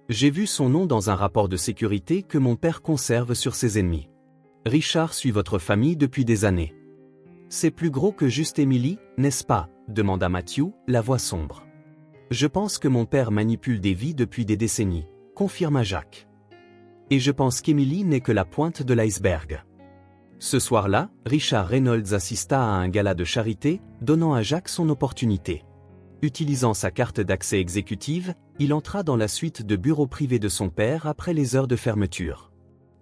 Speaker 1: J'ai vu son nom dans un rapport de sécurité que mon père conserve sur ses ennemis. Richard suit votre famille depuis des années. C'est plus gros que juste Emily, n'est-ce pas? Demanda Matthew, la voix sombre. Je pense que mon père manipule des vies depuis des décennies, confirma Jacques. Et je pense qu'Emily n'est que la pointe de l'iceberg. Ce soir-là, Richard Reynolds assista à un gala de charité, donnant à Jacques son opportunité. Utilisant sa carte d'accès exécutive, il entra dans la suite de bureaux privés de son père après les heures de fermeture.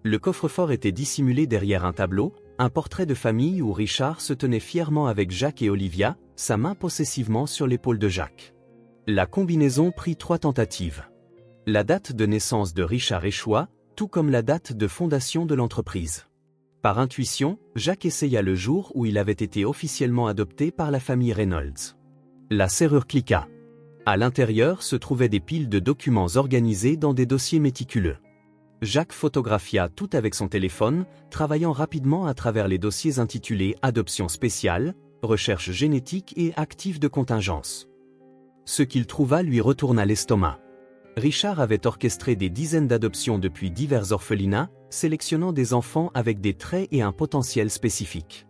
Speaker 1: Le coffre-fort était dissimulé derrière un tableau, un portrait de famille où Richard se tenait fièrement avec Jacques et Olivia, sa main possessivement sur l'épaule de Jacques. La combinaison prit 3 tentatives. La date de naissance de Richard échoua, tout comme la date de fondation de l'entreprise. Par intuition, Jacques essaya le jour où il avait été officiellement adopté par la famille Reynolds. La serrure cliqua. À l'intérieur se trouvaient des piles de documents organisés dans des dossiers méticuleux. Jacques photographia tout avec son téléphone, travaillant rapidement à travers les dossiers intitulés « Adoption spéciale »,« Recherche génétique » et « Actifs de contingence ». Ce qu'il trouva lui retourna l'estomac. Richard avait orchestré des dizaines d'adoptions depuis divers orphelinats, sélectionnant des enfants avec des traits et un potentiel spécifique.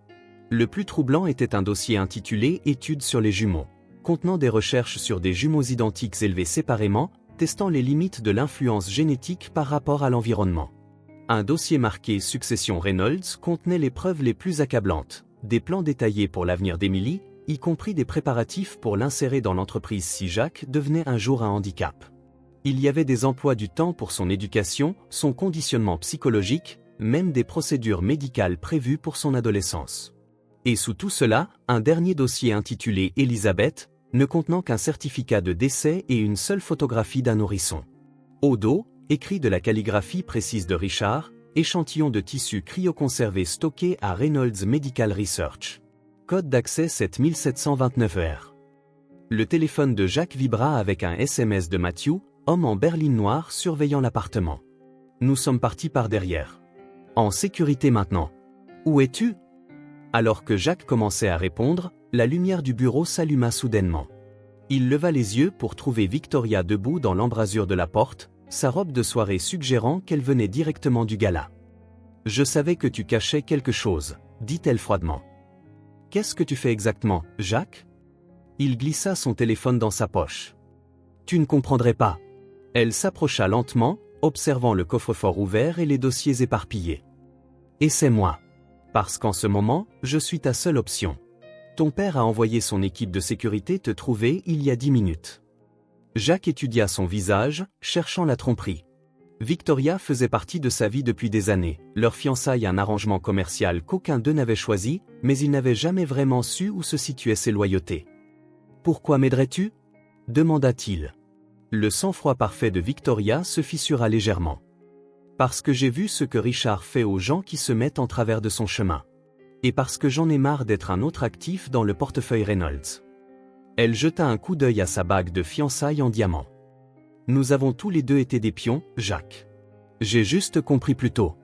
Speaker 1: Le plus troublant était un dossier intitulé « Études sur les jumeaux », contenant des recherches sur des jumeaux identiques élevés séparément, testant les limites de l'influence génétique par rapport à l'environnement. Un dossier marqué « Succession Reynolds » contenait les preuves les plus accablantes, des plans détaillés pour l'avenir d'Emily, y compris des préparatifs pour l'insérer dans l'entreprise si Jacques devenait un jour un handicap. Il y avait des emplois du temps pour son éducation, son conditionnement psychologique, même des procédures médicales prévues pour son adolescence. Et sous tout cela, un dernier dossier intitulé « Elizabeth », ne contenant qu'un certificat de décès et une seule photographie d'un nourrisson. Au dos, écrit de la calligraphie précise de Richard, échantillon de tissu cryoconservé stocké à Reynolds Medical Research. Code d'accès 7729R. Le téléphone de Jacques vibra avec un SMS de Matthew, homme en berline noire surveillant l'appartement. Nous sommes partis par derrière. En sécurité maintenant. Où es-tu? Alors que Jacques commençait à répondre, la lumière du bureau s'alluma soudainement. Il leva les yeux pour trouver Victoria debout dans l'embrasure de la porte, sa robe de soirée suggérant qu'elle venait directement du gala. « Je savais que tu cachais quelque chose », dit-elle froidement. « Qu'est-ce que tu fais exactement, Jacques ?» Il glissa son téléphone dans sa poche. « Tu ne comprendrais pas. » Elle s'approcha lentement, observant le coffre-fort ouvert et les dossiers éparpillés. « Et c'est moi. Parce qu'en ce moment, je suis ta seule option. Ton père a envoyé son équipe de sécurité te trouver il y a 10 minutes. » Jacques étudia son visage, cherchant la tromperie. Victoria faisait partie de sa vie depuis des années, leur fiançailles un arrangement commercial qu'aucun d'eux n'avait choisi, mais il n'avait jamais vraiment su où se situaient ses loyautés. « Pourquoi m'aiderais-tu » demanda-t-il. Le sang-froid parfait de Victoria se fissura légèrement. Parce que j'ai vu ce que Richard fait aux gens qui se mettent en travers de son chemin. Et parce que j'en ai marre d'être un autre actif dans le portefeuille Reynolds. Elle jeta un coup d'œil à sa bague de fiançailles en diamant. Nous avons tous les deux été des pions, Jacques. J'ai juste compris plus tôt.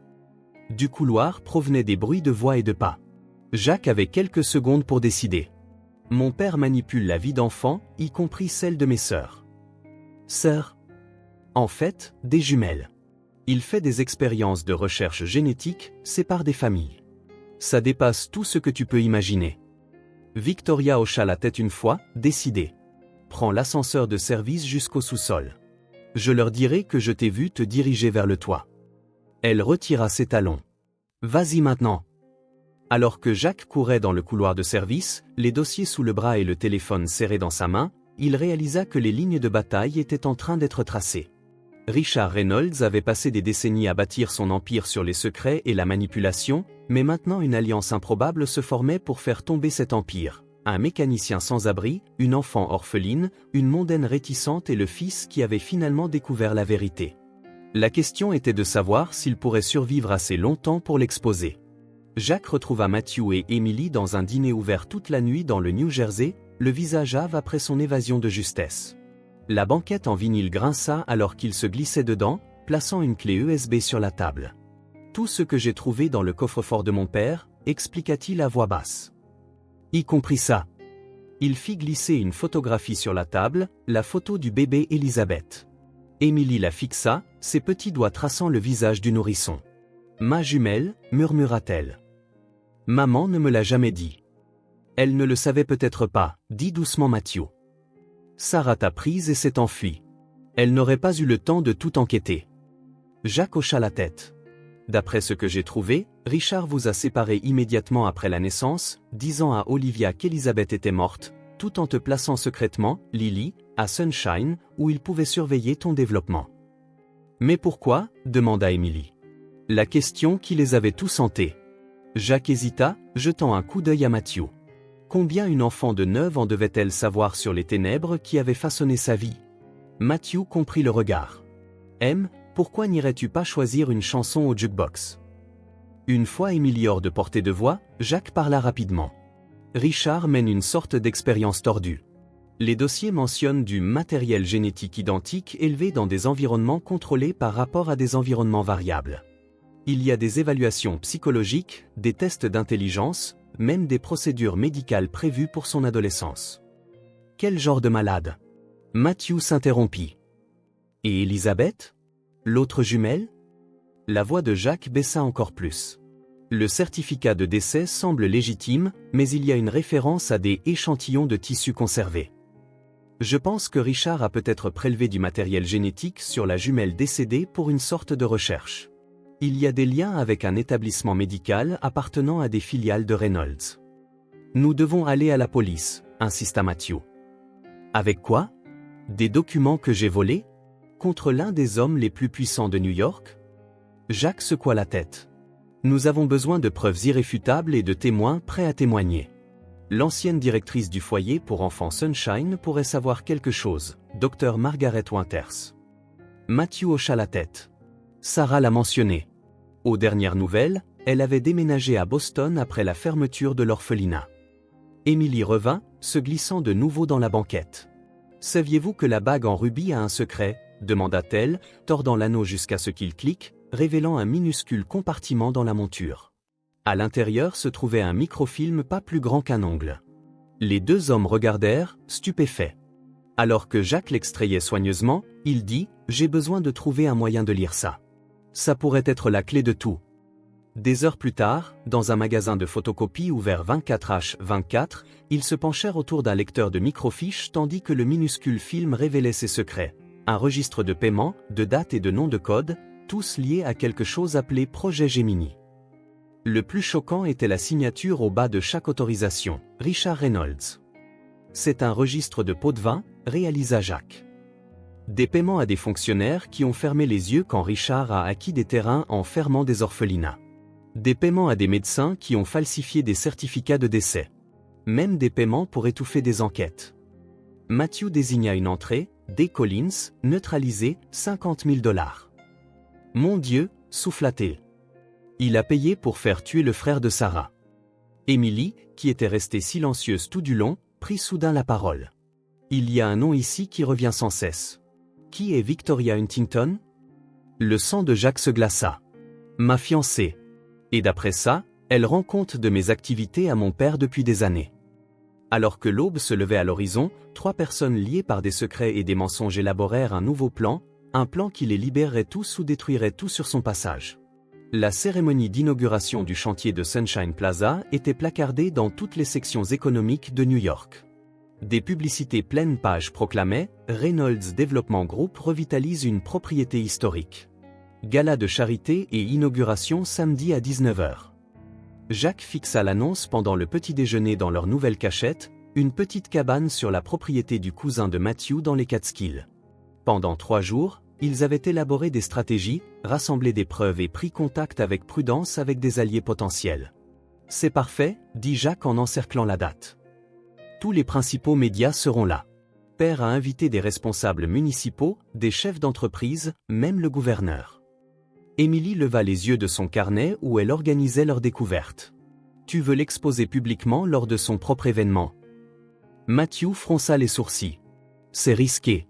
Speaker 1: Du couloir provenaient des bruits de voix et de pas. Jacques avait quelques secondes pour décider. Mon père manipule la vie d'enfants, y compris celle de mes sœurs. Sœurs? En fait, des jumelles. Il fait des expériences de recherche génétique, sépare des familles. Ça dépasse tout ce que tu peux imaginer. Victoria hocha la tête une fois, décidée. Prends l'ascenseur de service jusqu'au sous-sol. Je leur dirai que je t'ai vu te diriger vers le toit. Elle retira ses talons. Vas-y maintenant. Alors que Jacques courait dans le couloir de service, les dossiers sous le bras et le téléphone serré dans sa main, il réalisa que les lignes de bataille étaient en train d'être tracées. Richard Reynolds avait passé des décennies à bâtir son empire sur les secrets et la manipulation, mais maintenant une alliance improbable se formait pour faire tomber cet empire. Un mécanicien sans abri, une enfant orpheline, une mondaine réticente et le fils qui avait finalement découvert la vérité. La question était de savoir s'il pourrait survivre assez longtemps pour l'exposer. Jacques retrouva Matthew et Emily dans un dîner ouvert toute la nuit dans le New Jersey, le visage hâve après son évasion de justesse. La banquette en vinyle grinça alors qu'il se glissait dedans, plaçant une clé USB sur la table. « Tout ce que j'ai trouvé dans le coffre-fort de mon père », expliqua-t-il à voix basse. Y compris ça. Il fit glisser une photographie sur la table, la photo du bébé Elisabeth. Emily la fixa, ses petits doigts traçant le visage du nourrisson. « Ma jumelle », murmura-t-elle. « Maman ne me l'a jamais dit. » Elle ne le savait peut-être pas, dit doucement Matthew. Sarah t'a prise et s'est enfuie. Elle n'aurait pas eu le temps de tout enquêter. Jacques hocha la tête. D'après ce que j'ai trouvé, Richard vous a séparés immédiatement après la naissance, disant à Olivia qu'Elisabeth était morte, tout en te plaçant secrètement, Lily, à Sunshine, où il pouvait surveiller ton développement. Mais pourquoi? Demanda Emily. La question qui les avait tous hantés. Jacques hésita, jetant un coup d'œil à Matthew. Combien une enfant de 9 ans devait-elle savoir sur les ténèbres qui avaient façonné sa vie? Matthew comprit le regard. Pourquoi n'irais-tu pas choisir une chanson au jukebox? Une fois Emily hors de portée de voix, Jacques parla rapidement. Richard mène une sorte d'expérience tordue. Les dossiers mentionnent du matériel génétique identique élevé dans des environnements contrôlés par rapport à des environnements variables. Il y a des évaluations psychologiques, des tests d'intelligence, même des procédures médicales prévues pour son adolescence. Quel genre de malade? Matthew s'interrompit. Et Elisabeth? L'autre jumelle? La voix de Jacques baissa encore plus. Le certificat de décès semble légitime, mais il y a une référence à des échantillons de tissus conservés. Je pense que Richard a peut-être prélevé du matériel génétique sur la jumelle décédée pour une sorte de recherche. Il y a des liens avec un établissement médical appartenant à des filiales de Reynolds. Nous devons aller à la police, insista Matthew. Avec quoi? Des documents que j'ai volés? Contre l'un des hommes les plus puissants de New York? Jacques secoua la tête. Nous avons besoin de preuves irréfutables et de témoins prêts à témoigner. L'ancienne directrice du foyer pour enfants Sunshine pourrait savoir quelque chose, Dr Margaret Winters. Matthew hocha la tête. Sarah l'a mentionné. Aux dernières nouvelles, elle avait déménagé à Boston après la fermeture de l'orphelinat. Emily revint, se glissant de nouveau dans la banquette. « Saviez-vous que la bague en rubis a un secret ?» demanda-t-elle, tordant l'anneau jusqu'à ce qu'il clique, révélant un minuscule compartiment dans la monture. À l'intérieur se trouvait un microfilm pas plus grand qu'un ongle. Les deux hommes regardèrent, stupéfaits. Alors que Jacques l'extrayait soigneusement, il dit « J'ai besoin de trouver un moyen de lire ça. Ça pourrait être la clé de tout. » Des heures plus tard, dans un magasin de photocopie ouvert 24h24, ils se penchèrent autour d'un lecteur de microfiches tandis que le minuscule film révélait ses secrets. Un registre de paiement, de dates et de noms de code, tous liés à quelque chose appelé Projet Gemini. Le plus choquant était la signature au bas de chaque autorisation, Richard Reynolds. C'est un registre de pots de vin, réalisa Jacques. Des paiements à des fonctionnaires qui ont fermé les yeux quand Richard a acquis des terrains en fermant des orphelinats. Des paiements à des médecins qui ont falsifié des certificats de décès. Même des paiements pour étouffer des enquêtes. Matthew désigna une entrée, D. Collins, neutralisée, $50 000. Mon Dieu, souffla-t-il. Il a payé pour faire tuer le frère de Sarah. Emily, qui était restée silencieuse tout du long, prit soudain la parole. Il y a un nom ici qui revient sans cesse. Qui est Victoria Huntington? Le sang de Jacques se glaça. Ma fiancée. Et d'après ça, elle rend compte de mes activités à mon père depuis des années. Alors que l'aube se levait à l'horizon, 3 personnes liées par des secrets et des mensonges élaborèrent un nouveau plan, un plan qui les libérerait tous ou détruirait tout sur son passage. La cérémonie d'inauguration du chantier de Sunshine Plaza était placardée dans toutes les sections économiques de New York. Des publicités pleines pages proclamaient « Reynolds Development Group revitalise une propriété historique ». Gala de charité et inauguration samedi à 19 h. Jacques fixa l'annonce pendant le petit déjeuner dans leur nouvelle cachette, une petite cabane sur la propriété du cousin de Matthew dans les Catskills. Pendant 3 jours, ils avaient élaboré des stratégies, rassemblé des preuves et pris contact avec prudence avec des alliés potentiels. « C'est parfait », dit Jacques en encerclant la date. Tous les principaux médias seront là. Père a invité des responsables municipaux, des chefs d'entreprise, même le gouverneur. Émilie leva les yeux de son carnet où elle organisait leur découverte. « Tu veux l'exposer publiquement lors de son propre événement ?» Matthew fronça les sourcils. « C'est risqué.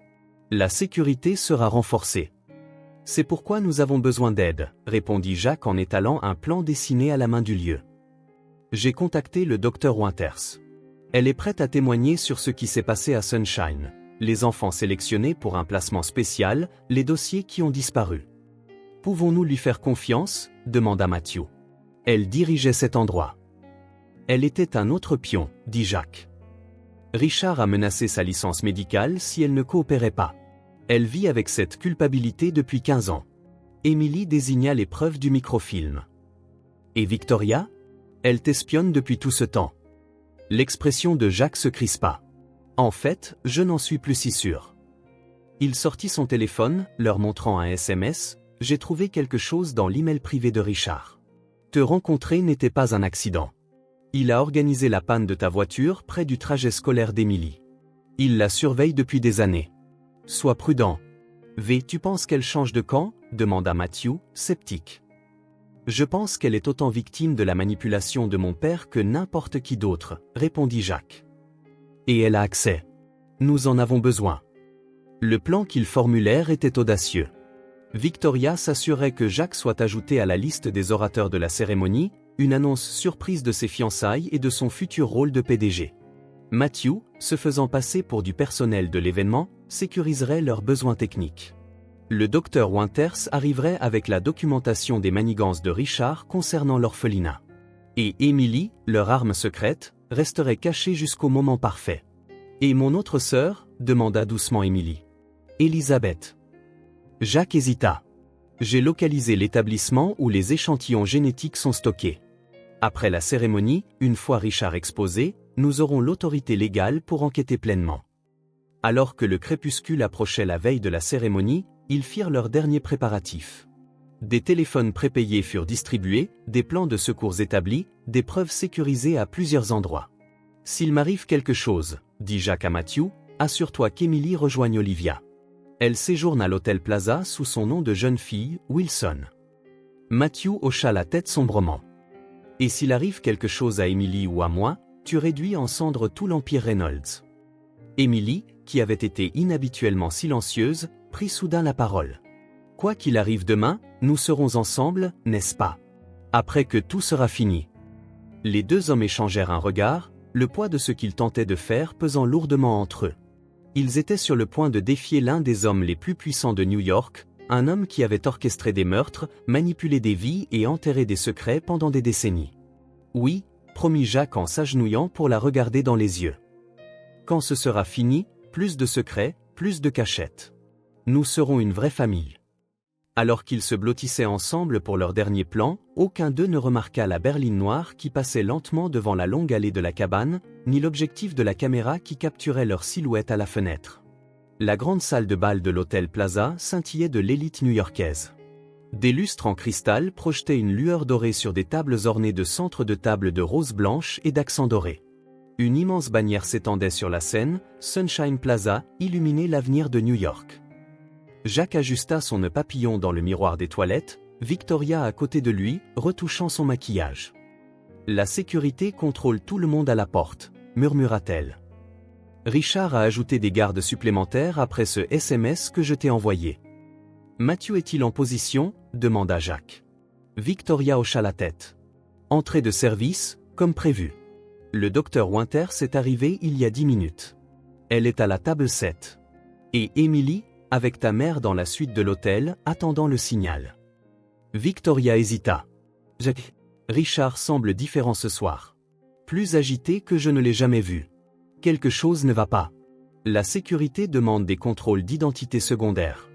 Speaker 1: La sécurité sera renforcée. » « C'est pourquoi nous avons besoin d'aide, » répondit Jacques en étalant un plan dessiné à la main du lieu. « J'ai contacté le Dr Winters. Elle est prête à témoigner sur ce qui s'est passé à Sunshine, les enfants sélectionnés pour un placement spécial, les dossiers qui ont disparu. »« Pouvons-nous lui faire confiance ?» demanda Matthew. Elle dirigeait cet endroit. Elle était un autre pion, dit Jacques. Richard a menacé sa licence médicale si elle ne coopérait pas. Elle vit avec cette culpabilité depuis 15 ans. Émilie désigna les preuves du microfilm. Et Victoria ? Elle t'espionne depuis tout ce temps. L'expression de Jacques se crispa. En fait, je n'en suis plus si sûr. Il sortit son téléphone, leur montrant un SMS. J'ai trouvé quelque chose dans l'email privé de Richard. Te rencontrer n'était pas un accident. Il a organisé la panne de ta voiture près du trajet scolaire d'Émilie. Il la surveille depuis des années. Sois prudent. Tu penses qu'elle change de camp ? Demanda Matthew, sceptique. Je pense qu'elle est autant victime de la manipulation de mon père que n'importe qui d'autre, répondit Jacques. Et elle a accès. Nous en avons besoin. Le plan qu'ils formulèrent était audacieux. Victoria s'assurait que Jacques soit ajouté à la liste des orateurs de la cérémonie, une annonce surprise de ses fiançailles et de son futur rôle de PDG. Matthew, se faisant passer pour du personnel de l'événement, sécuriserait leurs besoins techniques. Le docteur Winters arriverait avec la documentation des manigances de Richard concernant l'orphelinat. Et Émilie, leur arme secrète, resterait cachée jusqu'au moment parfait. « Et mon autre sœur ?» demanda doucement Émilie. « Elisabeth. » Jacques hésita. « J'ai localisé l'établissement où les échantillons génétiques sont stockés. Après la cérémonie, une fois Richard exposé, nous aurons l'autorité légale pour enquêter pleinement. » Alors que le crépuscule approchait la veille de la cérémonie, ils firent leurs derniers préparatifs. Des téléphones prépayés furent distribués, des plans de secours établis, des preuves sécurisées à plusieurs endroits. « S'il m'arrive quelque chose, » dit Jacques à Matthew, « assure-toi qu'Émilie rejoigne Olivia. Elle séjourne à l'hôtel Plaza sous son nom de jeune fille, Wilson. » Matthew hocha la tête sombrement. « Et s'il arrive quelque chose à Émilie ou à moi, tu réduis en cendres tout l'empire Reynolds. » Émilie, qui avait été inhabituellement silencieuse, prit soudain la parole. « Quoi qu'il arrive demain, nous serons ensemble, n'est-ce pas? Après que tout sera fini. » Les 2 hommes échangèrent un regard, le poids de ce qu'ils tentaient de faire pesant lourdement entre eux. Ils étaient sur le point de défier l'un des hommes les plus puissants de New York, un homme qui avait orchestré des meurtres, manipulé des vies et enterré des secrets pendant des décennies. « Oui », promit Jacques en s'agenouillant pour la regarder dans les yeux. « Quand ce sera fini, plus de secrets, plus de cachettes. Nous serons une vraie famille. » Alors qu'ils se blottissaient ensemble pour leur dernier plan, aucun d'eux ne remarqua la berline noire qui passait lentement devant la longue allée de la cabane, ni l'objectif de la caméra qui capturait leur silhouette à la fenêtre. La grande salle de bal de l'hôtel Plaza scintillait de l'élite new-yorkaise. Des lustres en cristal projetaient une lueur dorée sur des tables ornées de centres de table de roses blanches et d'accents dorés. Une immense bannière s'étendait sur la scène, Sunshine Plaza, illuminait l'avenir de New York. Jacques ajusta son nœud papillon dans le miroir des toilettes, Victoria à côté de lui, retouchant son maquillage. « La sécurité contrôle tout le monde à la porte », murmura-t-elle. « Richard a ajouté des gardes supplémentaires après ce SMS que je t'ai envoyé. »« Matthew est-il en position ?» demanda Jacques. Victoria hocha la tête. « Entrée de service, comme prévu. » Le docteur Winters est arrivé il y a 10 minutes. Elle est à la table 7. Et Emily, avec ta mère dans la suite de l'hôtel, attendant le signal. Victoria hésita. Richard semble différent ce soir. Plus agité que je ne l'ai jamais vu. Quelque chose ne va pas. La sécurité demande des contrôles d'identité secondaires.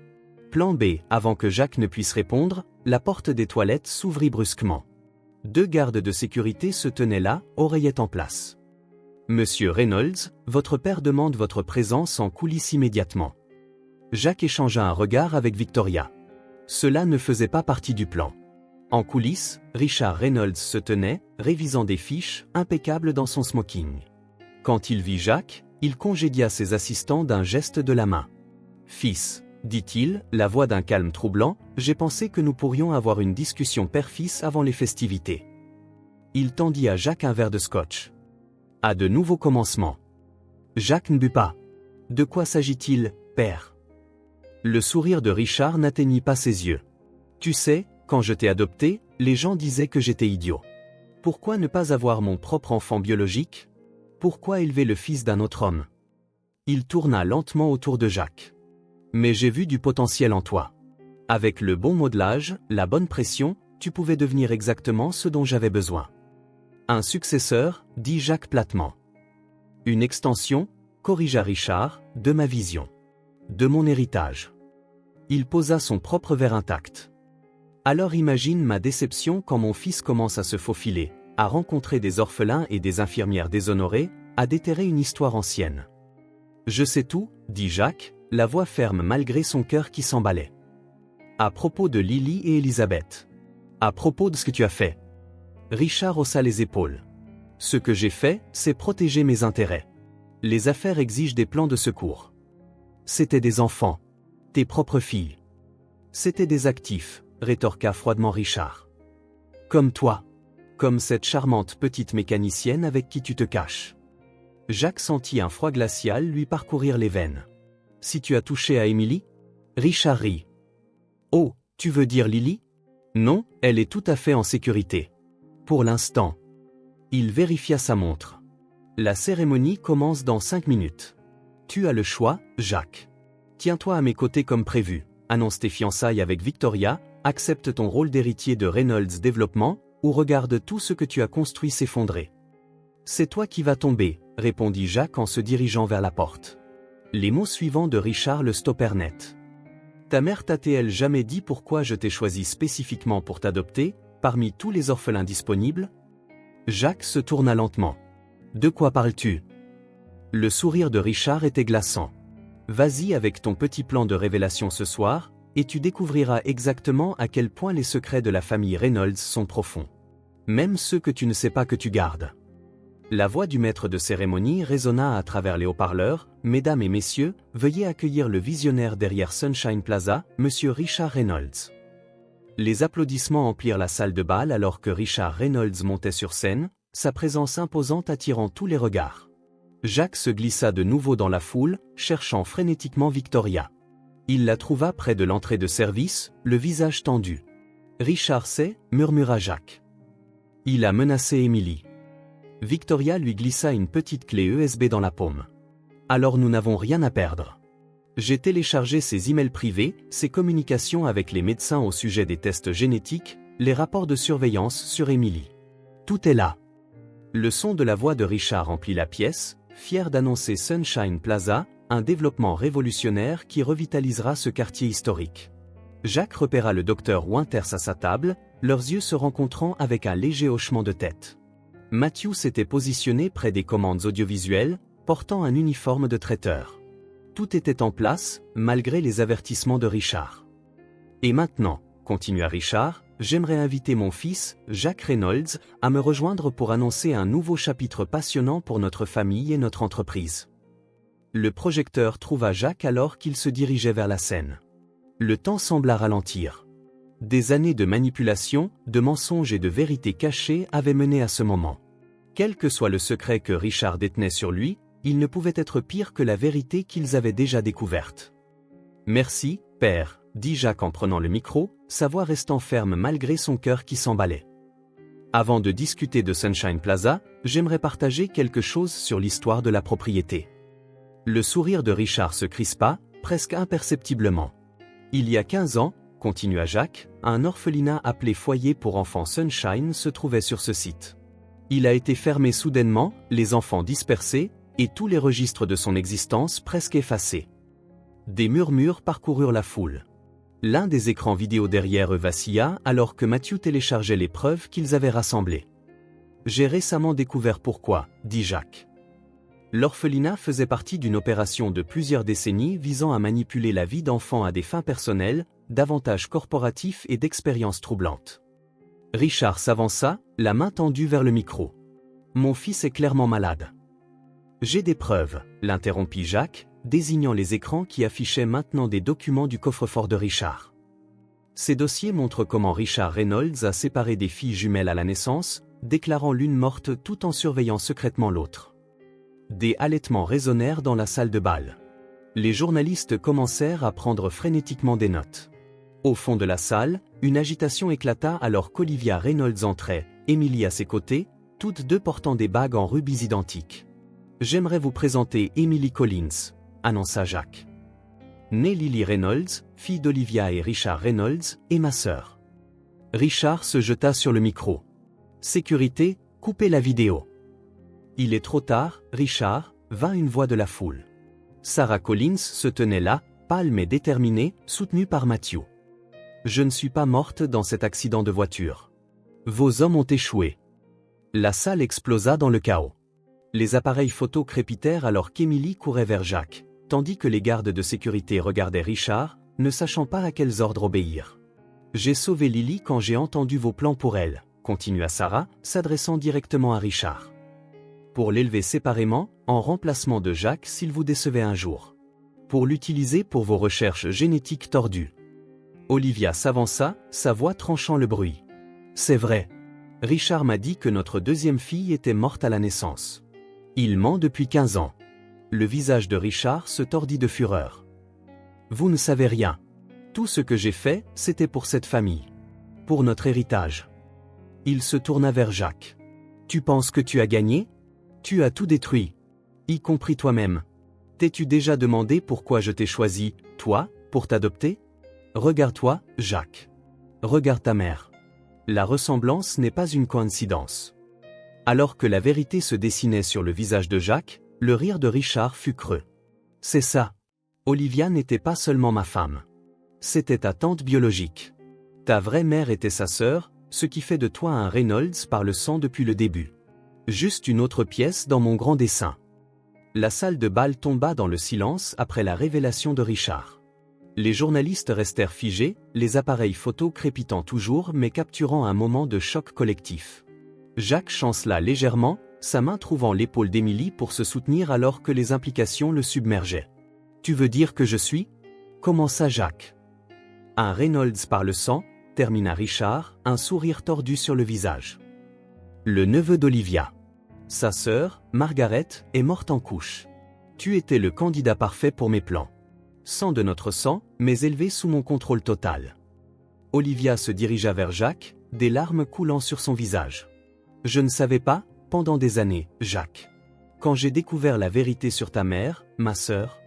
Speaker 1: Plan B. Avant que Jacques ne puisse répondre, la porte des toilettes s'ouvrit brusquement. 2 gardes de sécurité se tenaient là, oreillettes en place. Monsieur Reynolds, votre père demande votre présence en coulisses immédiatement. Jacques échangea un regard avec Victoria. Cela ne faisait pas partie du plan. En coulisses, Richard Reynolds se tenait, révisant des fiches, impeccable dans son smoking. Quand il vit Jacques, il congédia ses assistants d'un geste de la main. « Fils, dit-il, la voix d'un calme troublant, j'ai pensé que nous pourrions avoir une discussion père-fils avant les festivités. » Il tendit à Jacques un verre de scotch. À de nouveaux commencements. Jacques ne but pas. « De quoi s'agit-il, père ?» Le sourire de Richard n'atteignit pas ses yeux. « Tu sais, quand je t'ai adopté, les gens disaient que j'étais idiot. Pourquoi ne pas avoir mon propre enfant biologique ? Pourquoi élever le fils d'un autre homme ?» Il tourna lentement autour de Jacques. « Mais j'ai vu du potentiel en toi. Avec le bon modelage, la bonne pression, tu pouvais devenir exactement ce dont j'avais besoin. » Un successeur, dit Jacques platement. Une extension, corrigea Richard, de ma vision. De mon héritage. Il posa son propre verre intact. Alors imagine ma déception quand mon fils commence à se faufiler, à rencontrer des orphelins et des infirmières déshonorées, à déterrer une histoire ancienne. Je sais tout, dit Jacques, la voix ferme malgré son cœur qui s'emballait. À propos de Lily et Elisabeth. À propos de ce que tu as fait. Richard haussa les épaules. Ce que j'ai fait, c'est protéger mes intérêts. Les affaires exigent des plans de secours. C'étaient des enfants. Tes propres filles. C'étaient des actifs, rétorqua froidement Richard. Comme toi. Comme cette charmante petite mécanicienne avec qui tu te caches. Jacques sentit un froid glacial lui parcourir les veines. Si tu as touché à Emily ? Richard rit. Oh, tu veux dire Lily ? Non, elle est tout à fait en sécurité. Pour l'instant. Il vérifia sa montre. La cérémonie commence dans 5 minutes. Tu as le choix, Jacques. Tiens-toi à mes côtés comme prévu, annonce tes fiançailles avec Victoria, accepte ton rôle d'héritier de Reynolds Développement, ou regarde tout ce que tu as construit s'effondrer. C'est toi qui vas tomber, répondit Jacques en se dirigeant vers la porte. Les mots suivants de Richard le stoppèrent net. Ta mère t'a-t-elle jamais dit pourquoi je t'ai choisi spécifiquement pour t'adopter, parmi tous les orphelins disponibles ? Jacques se tourna lentement. De quoi parles-tu ? Le sourire de Richard était glaçant. Vas-y avec ton petit plan de révélation ce soir, et tu découvriras exactement à quel point les secrets de la famille Reynolds sont profonds. Même ceux que tu ne sais pas que tu gardes. La voix du maître de cérémonie résonna à travers les haut-parleurs. Mesdames et messieurs, veuillez accueillir le visionnaire derrière Sunshine Plaza, Monsieur Richard Reynolds. Les applaudissements emplirent la salle de bal alors que Richard Reynolds montait sur scène, sa présence imposante attirant tous les regards. Jacques se glissa de nouveau dans la foule, cherchant frénétiquement Victoria. Il la trouva près de l'entrée de service, le visage tendu. « Richard sait » murmura Jacques. Il a menacé Emily. Victoria lui glissa une petite clé USB dans la paume. « Alors nous n'avons rien à perdre. J'ai téléchargé ses emails privés, ses communications avec les médecins au sujet des tests génétiques, les rapports de surveillance sur Emily. Tout est là. » Le son de la voix de Richard remplit la pièce, fier d'annoncer Sunshine Plaza, un développement révolutionnaire qui revitalisera ce quartier historique. Jacques repéra le docteur Winters à sa table, leurs yeux se rencontrant avec un léger hochement de tête. Matthew s'était positionné près des commandes audiovisuelles, portant un uniforme de traiteur. Tout était en place, malgré les avertissements de Richard. Et maintenant, continua Richard, j'aimerais inviter mon fils, Jacques Reynolds, à me rejoindre pour annoncer un nouveau chapitre passionnant pour notre famille et notre entreprise. Le projecteur trouva Jacques alors qu'il se dirigeait vers la scène. Le temps sembla ralentir. Des années de manipulation, de mensonges et de vérités cachées avaient mené à ce moment. Quel que soit le secret que Richard détenait sur lui, il ne pouvait être pire que la vérité qu'ils avaient déjà découverte. « Merci, père », dit Jacques en prenant le micro, sa voix restant ferme malgré son cœur qui s'emballait. « Avant de discuter de Sunshine Plaza, j'aimerais partager quelque chose sur l'histoire de la propriété. Le sourire de Richard se crispa, presque imperceptiblement. Il y a 15 ans, continua Jacques, un orphelinat appelé Foyer pour enfants Sunshine se trouvait sur ce site. Il a été fermé soudainement, les enfants dispersés, et tous les registres de son existence presque effacés. Des murmures parcoururent la foule. L'un des écrans vidéo derrière eux vacilla alors que Matthew téléchargeait les preuves qu'ils avaient rassemblées. « J'ai récemment découvert pourquoi », dit Jacques. L'orphelinat faisait partie d'une opération de plusieurs décennies visant à manipuler la vie d'enfants à des fins personnelles, d'avantages corporatifs et d'expériences troublantes. Richard s'avança, la main tendue vers le micro. « Mon fils est clairement malade. » « J'ai des preuves, » l'interrompit Jacques, désignant les écrans qui affichaient maintenant des documents du coffre-fort de Richard. Ces dossiers montrent comment Richard Reynolds a séparé des filles jumelles à la naissance, déclarant l'une morte tout en surveillant secrètement l'autre. Des halètements résonnèrent dans la salle de bal. Les journalistes commencèrent à prendre frénétiquement des notes. Au fond de la salle, une agitation éclata alors qu'Olivia Reynolds entrait, Emily à ses côtés, toutes deux portant des bagues en rubis identiques. « J'aimerais vous présenter Emily Collins », annonça Jacques. Née Lily Reynolds, fille d'Olivia et Richard Reynolds, et ma sœur. Richard se jeta sur le micro. « Sécurité, coupez la vidéo. » « Il est trop tard, Richard », vint une voix de la foule. Sarah Collins se tenait là, pâle mais déterminée, soutenue par Matthew. « Je ne suis pas morte dans cet accident de voiture. Vos hommes ont échoué. » La salle explosa dans le chaos. Les appareils photo crépitèrent alors qu'Emily courait vers Jacques, tandis que les gardes de sécurité regardaient Richard, ne sachant pas à quels ordres obéir. « J'ai sauvé Lily quand j'ai entendu vos plans pour elle », continua Sarah, s'adressant directement à Richard. « Pour l'élever séparément, en remplacement de Jacques s'il vous décevait un jour. Pour l'utiliser pour vos recherches génétiques tordues. » Olivia s'avança, sa voix tranchant le bruit. « C'est vrai. Richard m'a dit que notre deuxième fille était morte à la naissance. Il ment depuis 15 ans. » Le visage de Richard se tordit de fureur. « Vous ne savez rien. Tout ce que j'ai fait, c'était pour cette famille. Pour notre héritage. » Il se tourna vers Jacques. « Tu penses que tu as gagné ? Tu as tout détruit. Y compris toi-même. T'es-tu déjà demandé pourquoi je t'ai choisi, toi, pour t'adopter ? Regarde-toi, Jacques. Regarde ta mère. La ressemblance n'est pas une coïncidence. » Alors que la vérité se dessinait sur le visage de Jacques, le rire de Richard fut creux. « C'est ça. Olivia n'était pas seulement ma femme. C'était ta tante biologique. Ta vraie mère était sa sœur, ce qui fait de toi un Reynolds par le sang depuis le début. Juste une autre pièce dans mon grand dessin. » La salle de bal tomba dans le silence après la révélation de Richard. Les journalistes restèrent figés, les appareils photo crépitant toujours mais capturant un moment de choc collectif. Jacques chancela légèrement, sa main trouvant l'épaule d'Emily pour se soutenir alors que les implications le submergeaient. « Tu veux dire que je suis » commença Jacques. « Un Reynolds par le sang », termina Richard, un sourire tordu sur le visage. Le neveu d'Olivia. Sa sœur, Margaret, est morte en couche. Tu étais le candidat parfait pour mes plans. Sang de notre sang, mais élevé sous mon contrôle total. Olivia se dirigea vers Jacques, des larmes coulant sur son visage. Je ne savais pas, pendant des années, Jacques. Quand j'ai découvert la vérité sur ta mère, ma sœur,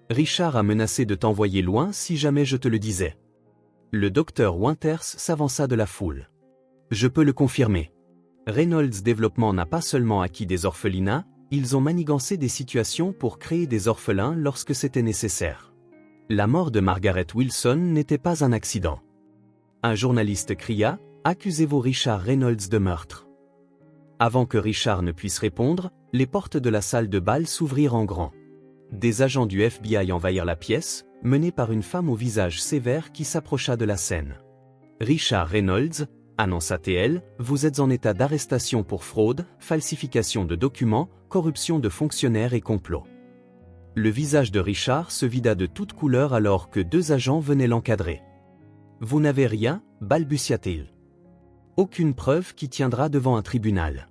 Speaker 1: Richard a menacé de t'envoyer loin si jamais je te le disais. Le docteur Winters s'avança de la foule. Je peux le confirmer. Reynolds Développement n'a pas seulement acquis des orphelinats, ils ont manigancé des situations pour créer des orphelins lorsque c'était nécessaire. La mort de Margaret Wilson n'était pas un accident. Un journaliste cria, « Accusez-vous Richard Reynolds de meurtre ?» Avant que Richard ne puisse répondre, les portes de la salle de bal s'ouvrirent en grand. Des agents du FBI envahirent la pièce, menés par une femme au visage sévère qui s'approcha de la scène. « Richard Reynolds », annonça-t-elle, « vous êtes en état d'arrestation pour fraude, falsification de documents, corruption de fonctionnaires et complot. » Le visage de Richard se vida de toute couleur alors que deux agents venaient l'encadrer. « Vous n'avez rien » balbutia-t-il. « Aucune preuve qui tiendra devant un tribunal. »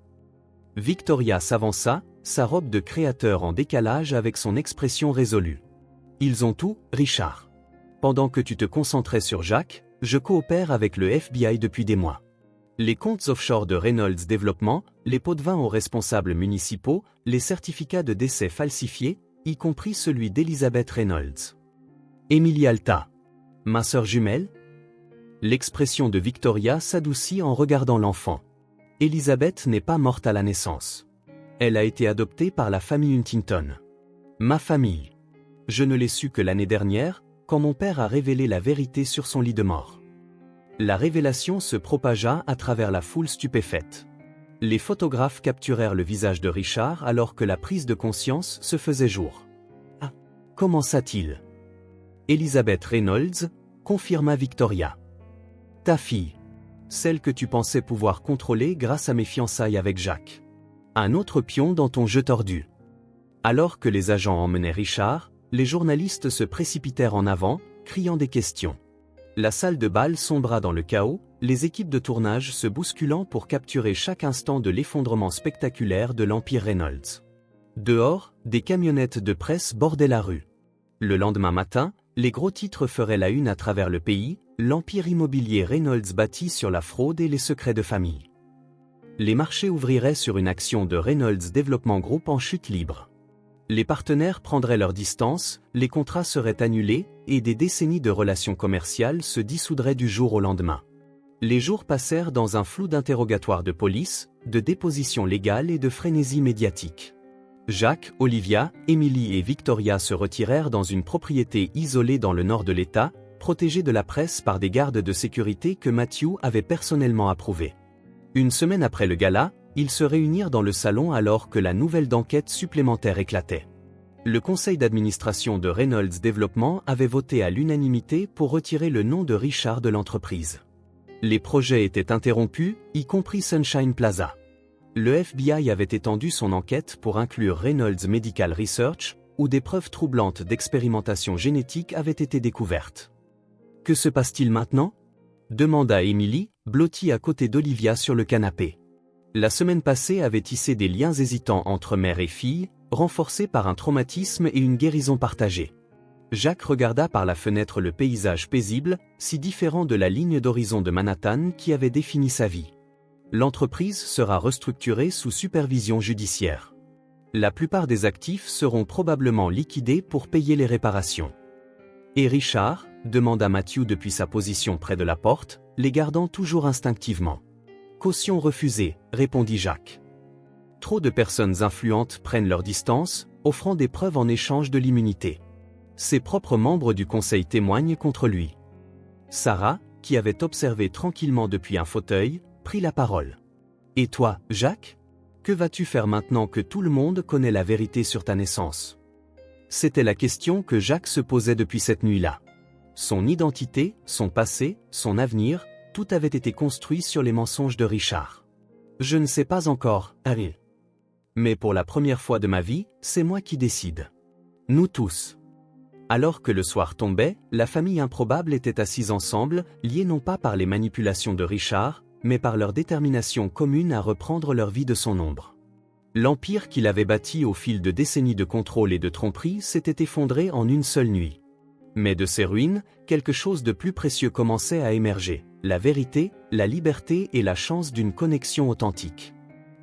Speaker 1: Victoria s'avança, sa robe de créateur en décalage avec son expression résolue. « Ils ont tout, Richard. Pendant que tu te concentrais sur Jacques, je coopère avec le FBI depuis des mois. Les comptes offshore de Reynolds Développement, les pots de vin aux responsables municipaux, les certificats de décès falsifiés, y compris celui d'Elizabeth Reynolds. Emily Alta. Ma sœur jumelle? L'expression de Victoria s'adoucit en regardant l'enfant. Elizabeth n'est pas morte à la naissance. Elle a été adoptée par la famille Huntington. Ma famille. Je ne l'ai su que l'année dernière, quand mon père a révélé la vérité sur son lit de mort. La révélation se propagea à travers la foule stupéfaite. Les photographes capturèrent le visage de Richard alors que la prise de conscience se faisait jour. Ah, commença-t-il? Elizabeth Reynolds, confirma Victoria. Ta fille. Celle que tu pensais pouvoir contrôler grâce à mes fiançailles avec Jacques. Un autre pion dans ton jeu tordu. Alors que les agents emmenaient Richard, les journalistes se précipitèrent en avant, criant des questions. La salle de bal sombra dans le chaos, les équipes de tournage se bousculant pour capturer chaque instant de l'effondrement spectaculaire de l'Empire Reynolds. Dehors, des camionnettes de presse bordaient la rue. Le lendemain matin, les gros titres feraient la une à travers le pays, l'empire immobilier Reynolds bâti sur la fraude et les secrets de famille. Les marchés ouvriraient sur une action de Reynolds Development Group en chute libre. Les partenaires prendraient leur distance, les contrats seraient annulés, et des décennies de relations commerciales se dissoudraient du jour au lendemain. Les jours passèrent dans un flou d'interrogatoires de police, de dépositions légales et de frénésie médiatique. Jacques, Olivia, Emily et Victoria se retirèrent dans une propriété isolée dans le nord de l'État, protégée de la presse par des gardes de sécurité que Matthew avait personnellement approuvés. Une semaine après le gala, ils se réunirent dans le salon alors que la nouvelle d'enquête supplémentaire éclatait. Le conseil d'administration de Reynolds Développement avait voté à l'unanimité pour retirer le nom de Richard de l'entreprise. Les projets étaient interrompus, y compris Sunshine Plaza. Le FBI avait étendu son enquête pour inclure Reynolds Medical Research, où des preuves troublantes d'expérimentation génétique avaient été découvertes. Que se passe-t-il maintenant? Demanda Emily, blottie à côté d'Olivia sur le canapé. La semaine passée avait tissé des liens hésitants entre mère et fille, renforcés par un traumatisme et une guérison partagée. Jacques regarda par la fenêtre le paysage paisible, si différent de la ligne d'horizon de Manhattan qui avait défini sa vie. L'entreprise sera restructurée sous supervision judiciaire. La plupart des actifs seront probablement liquidés pour payer les réparations. Et Richard? Demanda Matthew depuis sa position près de la porte, les gardant toujours instinctivement. Caution refusée, répondit Jacques. Trop de personnes influentes prennent leur distance, offrant des preuves en échange de l'immunité. Ses propres membres du conseil témoignent contre lui. Sarah, qui avait observé tranquillement depuis un fauteuil, prit la parole. Et toi, Jacques? Que vas-tu faire maintenant que tout le monde connaît la vérité sur ta naissance? C'était la question que Jacques se posait depuis cette nuit-là. Son identité, son passé, son avenir, tout avait été construit sur les mensonges de Richard. Je ne sais pas encore, Harry. Mais pour la première fois de ma vie, c'est moi qui décide. Nous tous. Alors que le soir tombait, la famille improbable était assise ensemble, liée non pas par les manipulations de Richard, mais par leur détermination commune à reprendre leur vie de son ombre. L'empire qu'il avait bâti au fil de décennies de contrôle et de tromperie s'était effondré en une seule nuit. Mais de ces ruines, quelque chose de plus précieux commençait à émerger, la vérité, la liberté et la chance d'une connexion authentique.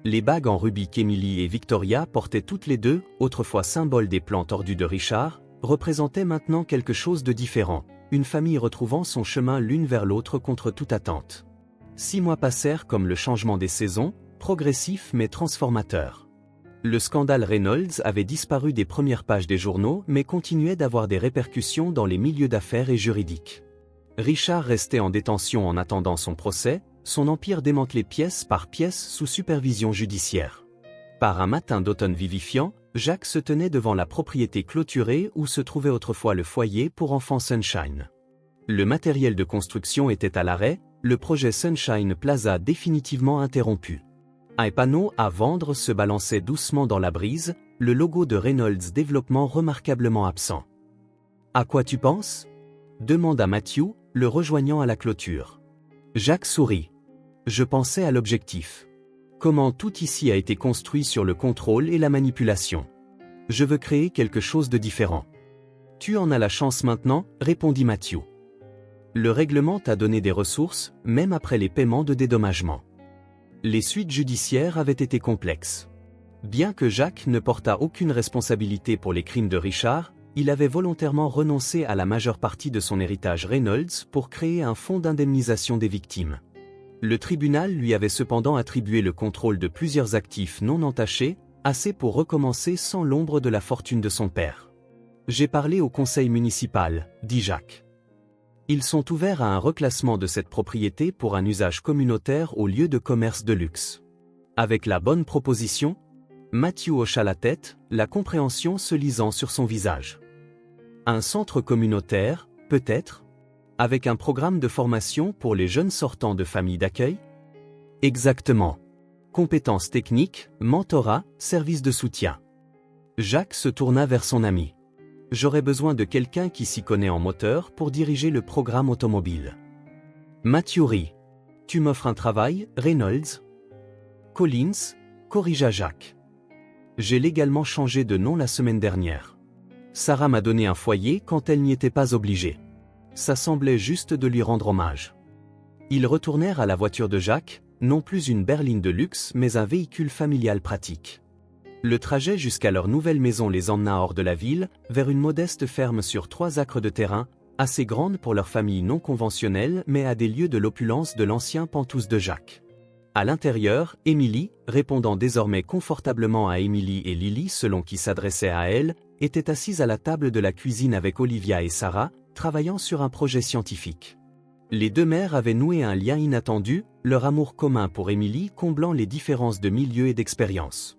Speaker 1: Les bagues en rubis qu'Emily et Victoria portaient toutes les deux, autrefois symbole des plans tordus de Richard, représentaient maintenant quelque chose de différent, une famille retrouvant son chemin l'une vers l'autre contre toute attente. 6 mois passèrent comme le changement des saisons, progressif mais transformateur. Le scandale Reynolds avait disparu des premières pages des journaux mais continuait d'avoir des répercussions dans les milieux d'affaires et juridiques. Richard restait en détention en attendant son procès, son empire démantelé pièce par pièce sous supervision judiciaire. Par un matin d'automne vivifiant, Jacques se tenait devant la propriété clôturée où se trouvait autrefois le foyer pour enfants Sunshine. Le matériel de construction était à l'arrêt, le projet Sunshine Plaza définitivement interrompu. Un panneau à vendre se balançait doucement dans la brise, le logo de Reynolds Développement remarquablement absent. « À quoi tu penses ?» demanda Matthew, le rejoignant à la clôture. Jacques sourit. « Je pensais à l'objectif. Comment tout ici a été construit sur le contrôle et la manipulation. Je veux créer quelque chose de différent. »« Tu en as la chance maintenant, répondit Matthew. Le règlement t'a donné des ressources, même après les paiements de dédommagement. Les suites judiciaires avaient été complexes. Bien que Jacques ne portât aucune responsabilité pour les crimes de Richard, il avait volontairement renoncé à la majeure partie de son héritage Reynolds pour créer un fonds d'indemnisation des victimes. Le tribunal lui avait cependant attribué le contrôle de plusieurs actifs non entachés, assez pour recommencer sans l'ombre de la fortune de son père. « J'ai parlé au conseil municipal », dit Jacques. Ils sont ouverts à un reclassement de cette propriété pour un usage communautaire au lieu de commerce de luxe. Avec la bonne proposition, Matthew hocha la tête, la compréhension se lisant sur son visage. Un centre communautaire, peut-être? Avec un programme de formation pour les jeunes sortants de familles d'accueil? Exactement. Compétences techniques, mentorat, services de soutien. Jacques se tourna vers son ami. J'aurais besoin de quelqu'un qui s'y connaît en moteur pour diriger le programme automobile. Matthew rit. Tu m'offres un travail, Reynolds? Collins, corrigea Jacques. J'ai légalement changé de nom la semaine dernière. Sarah m'a donné un foyer quand elle n'y était pas obligée. Ça semblait juste de lui rendre hommage. Ils retournèrent à la voiture de Jacques, non plus une berline de luxe mais un véhicule familial pratique. Le trajet jusqu'à leur nouvelle maison les emmena hors de la ville, vers une modeste ferme sur 3 acres de terrain, assez grande pour leur famille non conventionnelle mais à des lieux de l'opulence de l'ancien Penthouse de Jacques. À l'intérieur, Émilie, répondant désormais confortablement à Émilie et Lily selon qui s'adressait à elle, était assise à la table de la cuisine avec Olivia et Sarah, travaillant sur un projet scientifique. Les deux mères avaient noué un lien inattendu, leur amour commun pour Émilie comblant les différences de milieu et d'expérience.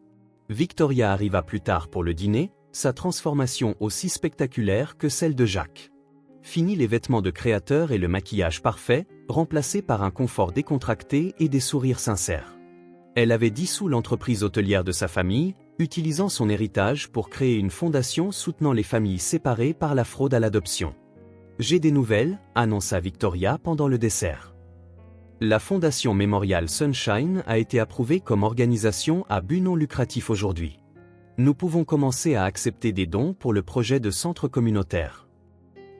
Speaker 1: Victoria arriva plus tard pour le dîner, sa transformation aussi spectaculaire que celle de Jacques. Fini les vêtements de créateur et le maquillage parfait, remplacé par un confort décontracté et des sourires sincères. Elle avait dissous l'entreprise hôtelière de sa famille, utilisant son héritage pour créer une fondation soutenant les familles séparées par la fraude à l'adoption. « J'ai des nouvelles », annonça Victoria pendant le dessert. La fondation Memorial Sunshine a été approuvée comme organisation à but non lucratif aujourd'hui. Nous pouvons commencer à accepter des dons pour le projet de centre communautaire.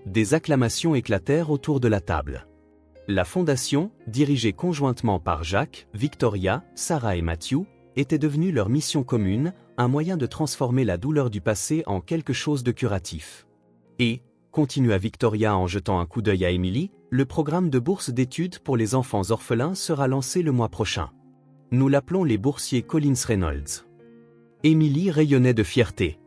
Speaker 1: Des acclamations éclatèrent autour de la table. La fondation, dirigée conjointement par Jacques, Victoria, Sarah et Matthew, était devenue leur mission commune, un moyen de transformer la douleur du passé en quelque chose de curatif. Et, continua Victoria en jetant un coup d'œil à Emily, le programme de bourse d'études pour les enfants orphelins sera lancé le mois prochain. Nous l'appelons les boursiers Collins Reynolds. Emily rayonnait de fierté.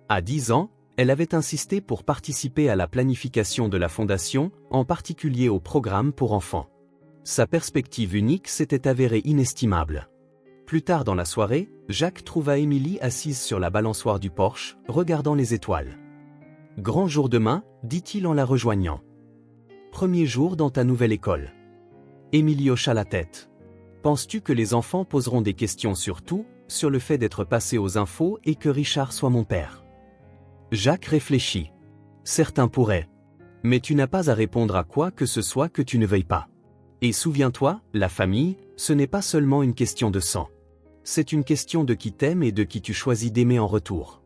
Speaker 1: À 10 ans, elle avait insisté pour participer à la planification de la fondation, en particulier au programme pour enfants. Sa perspective unique s'était avérée inestimable. Plus tard dans la soirée, Jacques trouva Emily assise sur la balançoire du porche, regardant les étoiles. « Grand jour demain », dit-il en la rejoignant. « Premier jour dans ta nouvelle école. » Emily hocha la tête. « Penses-tu que les enfants poseront des questions sur tout, sur le fait d'être passé aux infos et que Richard soit mon père ?» Jacques réfléchit. « Certains pourraient. Mais tu n'as pas à répondre à quoi que ce soit que tu ne veuilles pas. Et souviens-toi, la famille, ce n'est pas seulement une question de sang. C'est une question de qui t'aime et de qui tu choisis d'aimer en retour.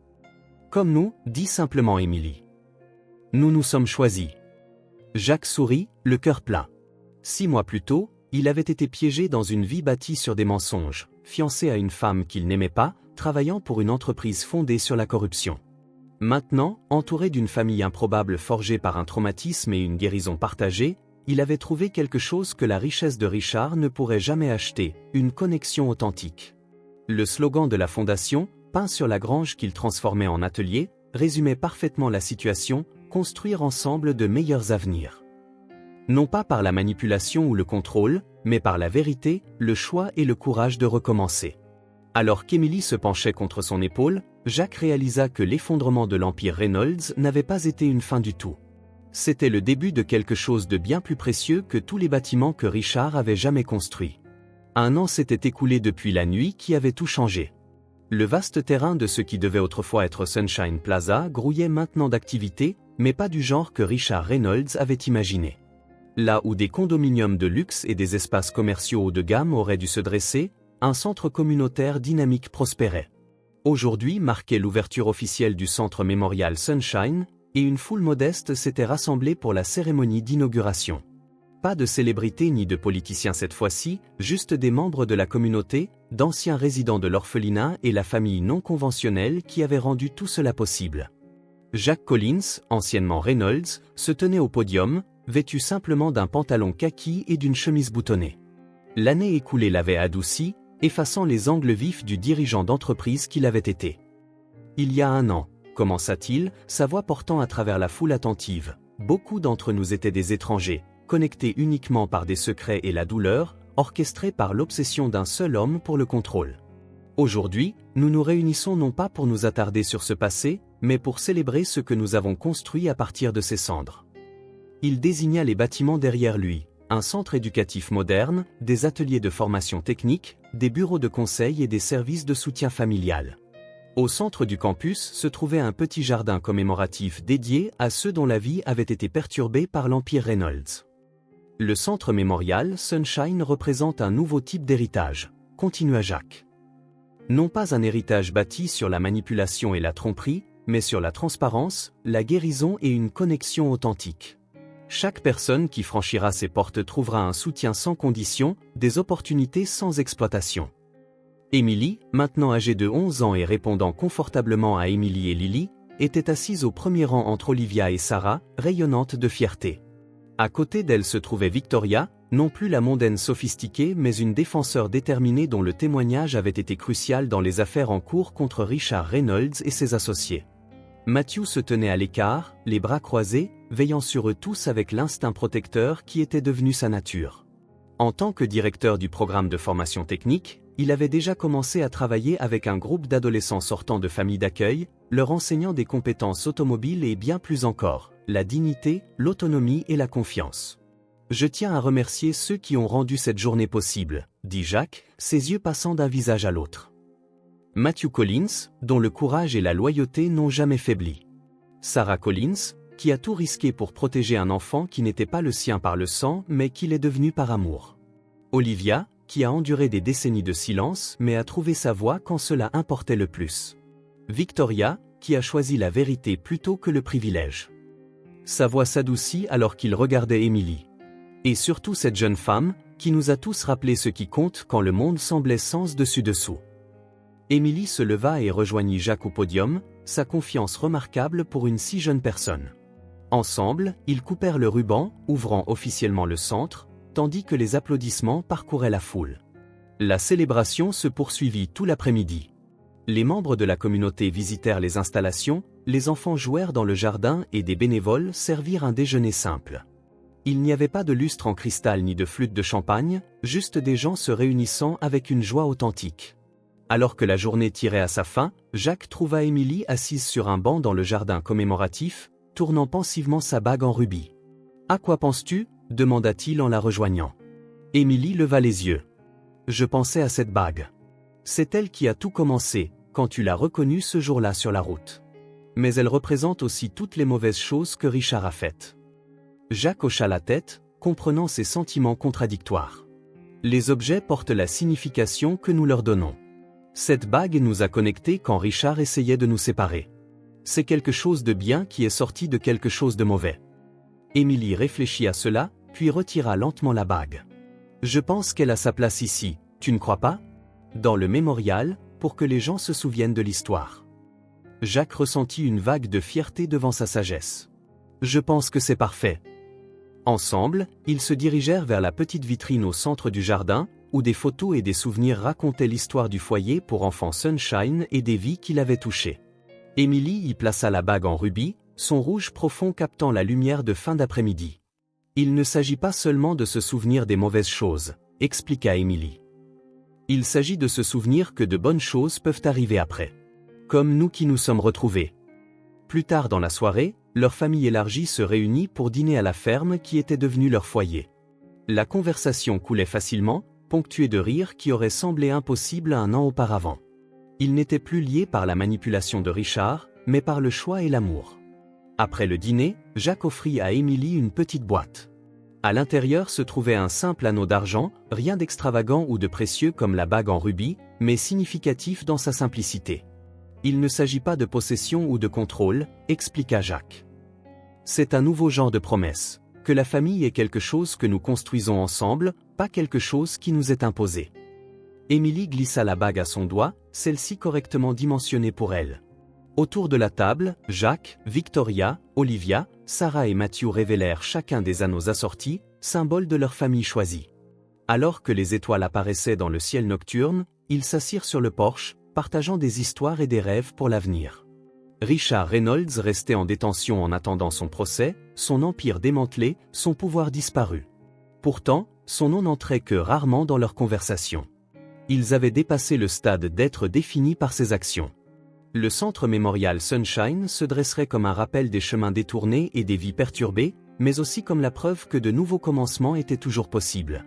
Speaker 1: Comme nous, dit simplement Émilie. Nous nous sommes choisis. » Jacques sourit, le cœur plein. 6 mois plus tôt, il avait été piégé dans une vie bâtie sur des mensonges, fiancé à une femme qu'il n'aimait pas, travaillant pour une entreprise fondée sur la corruption. Maintenant, entouré d'une famille improbable forgée par un traumatisme et une guérison partagée, il avait trouvé quelque chose que la richesse de Richard ne pourrait jamais acheter, une connexion authentique. Le slogan de la fondation, peint sur la grange qu'il transformait en atelier, résumait parfaitement la situation, construire ensemble de meilleurs avenirs. Non pas par la manipulation ou le contrôle, mais par la vérité, le choix et le courage de recommencer. Alors qu'Emily se penchait contre son épaule, Jacques réalisa que l'effondrement de l'empire Reynolds n'avait pas été une fin du tout. C'était le début de quelque chose de bien plus précieux que tous les bâtiments que Richard avait jamais construits. 1 an s'était écoulé depuis la nuit qui avait tout changé. Le vaste terrain de ce qui devait autrefois être Sunshine Plaza grouillait maintenant d'activité, mais pas du genre que Richard Reynolds avait imaginé. Là où des condominiums de luxe et des espaces commerciaux haut de gamme auraient dû se dresser, un centre communautaire dynamique prospérait. Aujourd'hui marquait l'ouverture officielle du centre Memorial Sunshine, et une foule modeste s'était rassemblée pour la cérémonie d'inauguration. Pas de célébrités ni de politiciens cette fois-ci, juste des membres de la communauté, d'anciens résidents de l'orphelinat et la famille non conventionnelle qui avaient rendu tout cela possible. Jack Collins, anciennement Reynolds, se tenait au podium, vêtu simplement d'un pantalon kaki et d'une chemise boutonnée. L'année écoulée l'avait adouci, effaçant les angles vifs du dirigeant d'entreprise qu'il avait été. Il y a 1 an, commença-t-il, sa voix portant à travers la foule attentive. Beaucoup d'entre nous étaient des étrangers, connectés uniquement par des secrets et la douleur, orchestrés par l'obsession d'un seul homme pour le contrôle. Aujourd'hui, nous nous réunissons non pas pour nous attarder sur ce passé, mais pour célébrer ce que nous avons construit à partir de ces cendres. Il désigna les bâtiments derrière lui, un centre éducatif moderne, des ateliers de formation technique, des bureaux de conseil et des services de soutien familial. Au centre du campus se trouvait un petit jardin commémoratif dédié à ceux dont la vie avait été perturbée par l'Empire Reynolds. Le centre mémorial Sunshine représente un nouveau type d'héritage, continua Jack. Non pas un héritage bâti sur la manipulation et la tromperie, mais sur la transparence, la guérison et une connexion authentique. Chaque personne qui franchira ces portes trouvera un soutien sans condition, des opportunités sans exploitation. Emily, maintenant âgée de 11 ans et répondant confortablement à Emily et Lily, était assise au premier rang entre Olivia et Sarah, rayonnante de fierté. À côté d'elle se trouvait Victoria, non plus la mondaine sophistiquée mais une défenseure déterminée dont le témoignage avait été crucial dans les affaires en cours contre Richard Reynolds et ses associés. Matthew se tenait à l'écart, les bras croisés, veillant sur eux tous avec l'instinct protecteur qui était devenu sa nature. En tant que directeur du programme de formation technique, il avait déjà commencé à travailler avec un groupe d'adolescents sortant de familles d'accueil, leur enseignant des compétences automobiles et bien plus encore, la dignité, l'autonomie et la confiance. Je tiens à remercier ceux qui ont rendu cette journée possible, dit Jack, ses yeux passant d'un visage à l'autre. Matthew Collins, dont le courage et la loyauté n'ont jamais faibli. Sarah Collins, qui a tout risqué pour protéger un enfant qui n'était pas le sien par le sang mais qu'il est devenu par amour. Olivia, qui a enduré des décennies de silence mais a trouvé sa voix quand cela importait le plus. Victoria, qui a choisi la vérité plutôt que le privilège. Sa voix s'adoucit alors qu'il regardait Emily. Et surtout cette jeune femme, qui nous a tous rappelé ce qui compte quand le monde semblait sens dessus-dessous. Emily se leva et rejoignit Jack au podium, sa confiance remarquable pour une si jeune personne. Ensemble, ils coupèrent le ruban, ouvrant officiellement le centre, tandis que les applaudissements parcouraient la foule. La célébration se poursuivit tout l'après-midi. Les membres de la communauté visitèrent les installations, les enfants jouèrent dans le jardin et des bénévoles servirent un déjeuner simple. Il n'y avait pas de lustre en cristal ni de flûte de champagne, juste des gens se réunissant avec une joie authentique. Alors que la journée tirait à sa fin, Jack trouva Emily assise sur un banc dans le jardin commémoratif, tournant pensivement sa bague en rubis. « À quoi penses-tu » demanda-t-il en la rejoignant. Emily leva les yeux. « Je pensais à cette bague. C'est elle qui a tout commencé, quand tu l'as reconnue ce jour-là sur la route. Mais elle représente aussi toutes les mauvaises choses que Richard a faites. » Jack hocha la tête, comprenant ses sentiments contradictoires. Les objets portent la signification que nous leur donnons. Cette bague nous a connectés quand Richard essayait de nous séparer. C'est quelque chose de bien qui est sorti de quelque chose de mauvais. Emily réfléchit à cela, puis retira lentement la bague. Je pense qu'elle a sa place ici, tu ne crois pas? Dans le mémorial, pour que les gens se souviennent de l'histoire. Jack ressentit une vague de fierté devant sa sagesse. Je pense que c'est parfait. Ensemble, ils se dirigèrent vers la petite vitrine au centre du jardin, où des photos et des souvenirs racontaient l'histoire du foyer pour enfants Sunshine et des vies qu'il avait touchées. Emily y plaça la bague en rubis, son rouge profond captant la lumière de fin d'après-midi. Il ne s'agit pas seulement de se souvenir des mauvaises choses, expliqua Emily. Il s'agit de se souvenir que de bonnes choses peuvent arriver après. Comme nous qui nous sommes retrouvés. Plus tard dans la soirée, leur famille élargie se réunit pour dîner à la ferme qui était devenue leur foyer. La conversation coulait facilement, ponctuée de rires qui auraient semblé impossibles 1 an auparavant. Ils n'étaient plus liés par la manipulation de Richard, mais par le choix et l'amour. Après le dîner, Jack offrit à Emily une petite boîte. À l'intérieur se trouvait un simple anneau d'argent, rien d'extravagant ou de précieux comme la bague en rubis, mais significatif dans sa simplicité. Il ne s'agit pas de possession ou de contrôle, expliqua Jack. C'est un nouveau genre de promesse. que la famille est quelque chose que nous construisons ensemble, pas quelque chose qui nous est imposé. Émilie glissa la bague à son doigt, celle-ci correctement dimensionnée pour elle. Autour de la table, Jacques, Victoria, Olivia, Sarah et Matthew révélèrent chacun des anneaux assortis, symbole de leur famille choisie. Alors que les étoiles apparaissaient dans le ciel nocturne, ils s'assirent sur le porche, partageant des histoires et des rêves pour l'avenir. Richard Reynolds restait en détention en attendant son procès, son empire démantelé, son pouvoir disparu. Pourtant, son nom n'entrait que rarement dans leurs conversations. Ils avaient dépassé le stade d'être définis par ses actions. Le centre mémorial Sunshine se dresserait comme un rappel des chemins détournés et des vies perturbées, mais aussi comme la preuve que de nouveaux commencements étaient toujours possibles.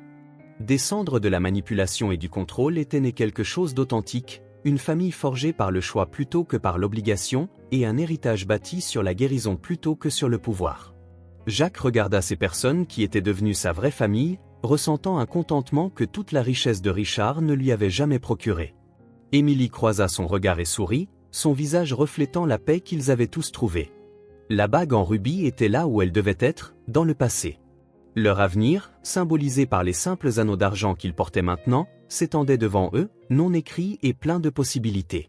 Speaker 1: Descendre de la manipulation et du contrôle était né quelque chose d'authentique, une famille forgée par le choix plutôt que par l'obligation, et un héritage bâti sur la guérison plutôt que sur le pouvoir. Jacques regarda ces personnes qui étaient devenues sa vraie famille, ressentant un contentement que toute la richesse de Richard ne lui avait jamais procuré. Émilie croisa son regard et sourit, son visage reflétant la paix qu'ils avaient tous trouvée. La bague en rubis était là où elle devait être, dans le passé. Leur avenir, symbolisé par les simples anneaux d'argent qu'ils portaient maintenant, s'étendait devant eux, non écrit et plein de possibilités.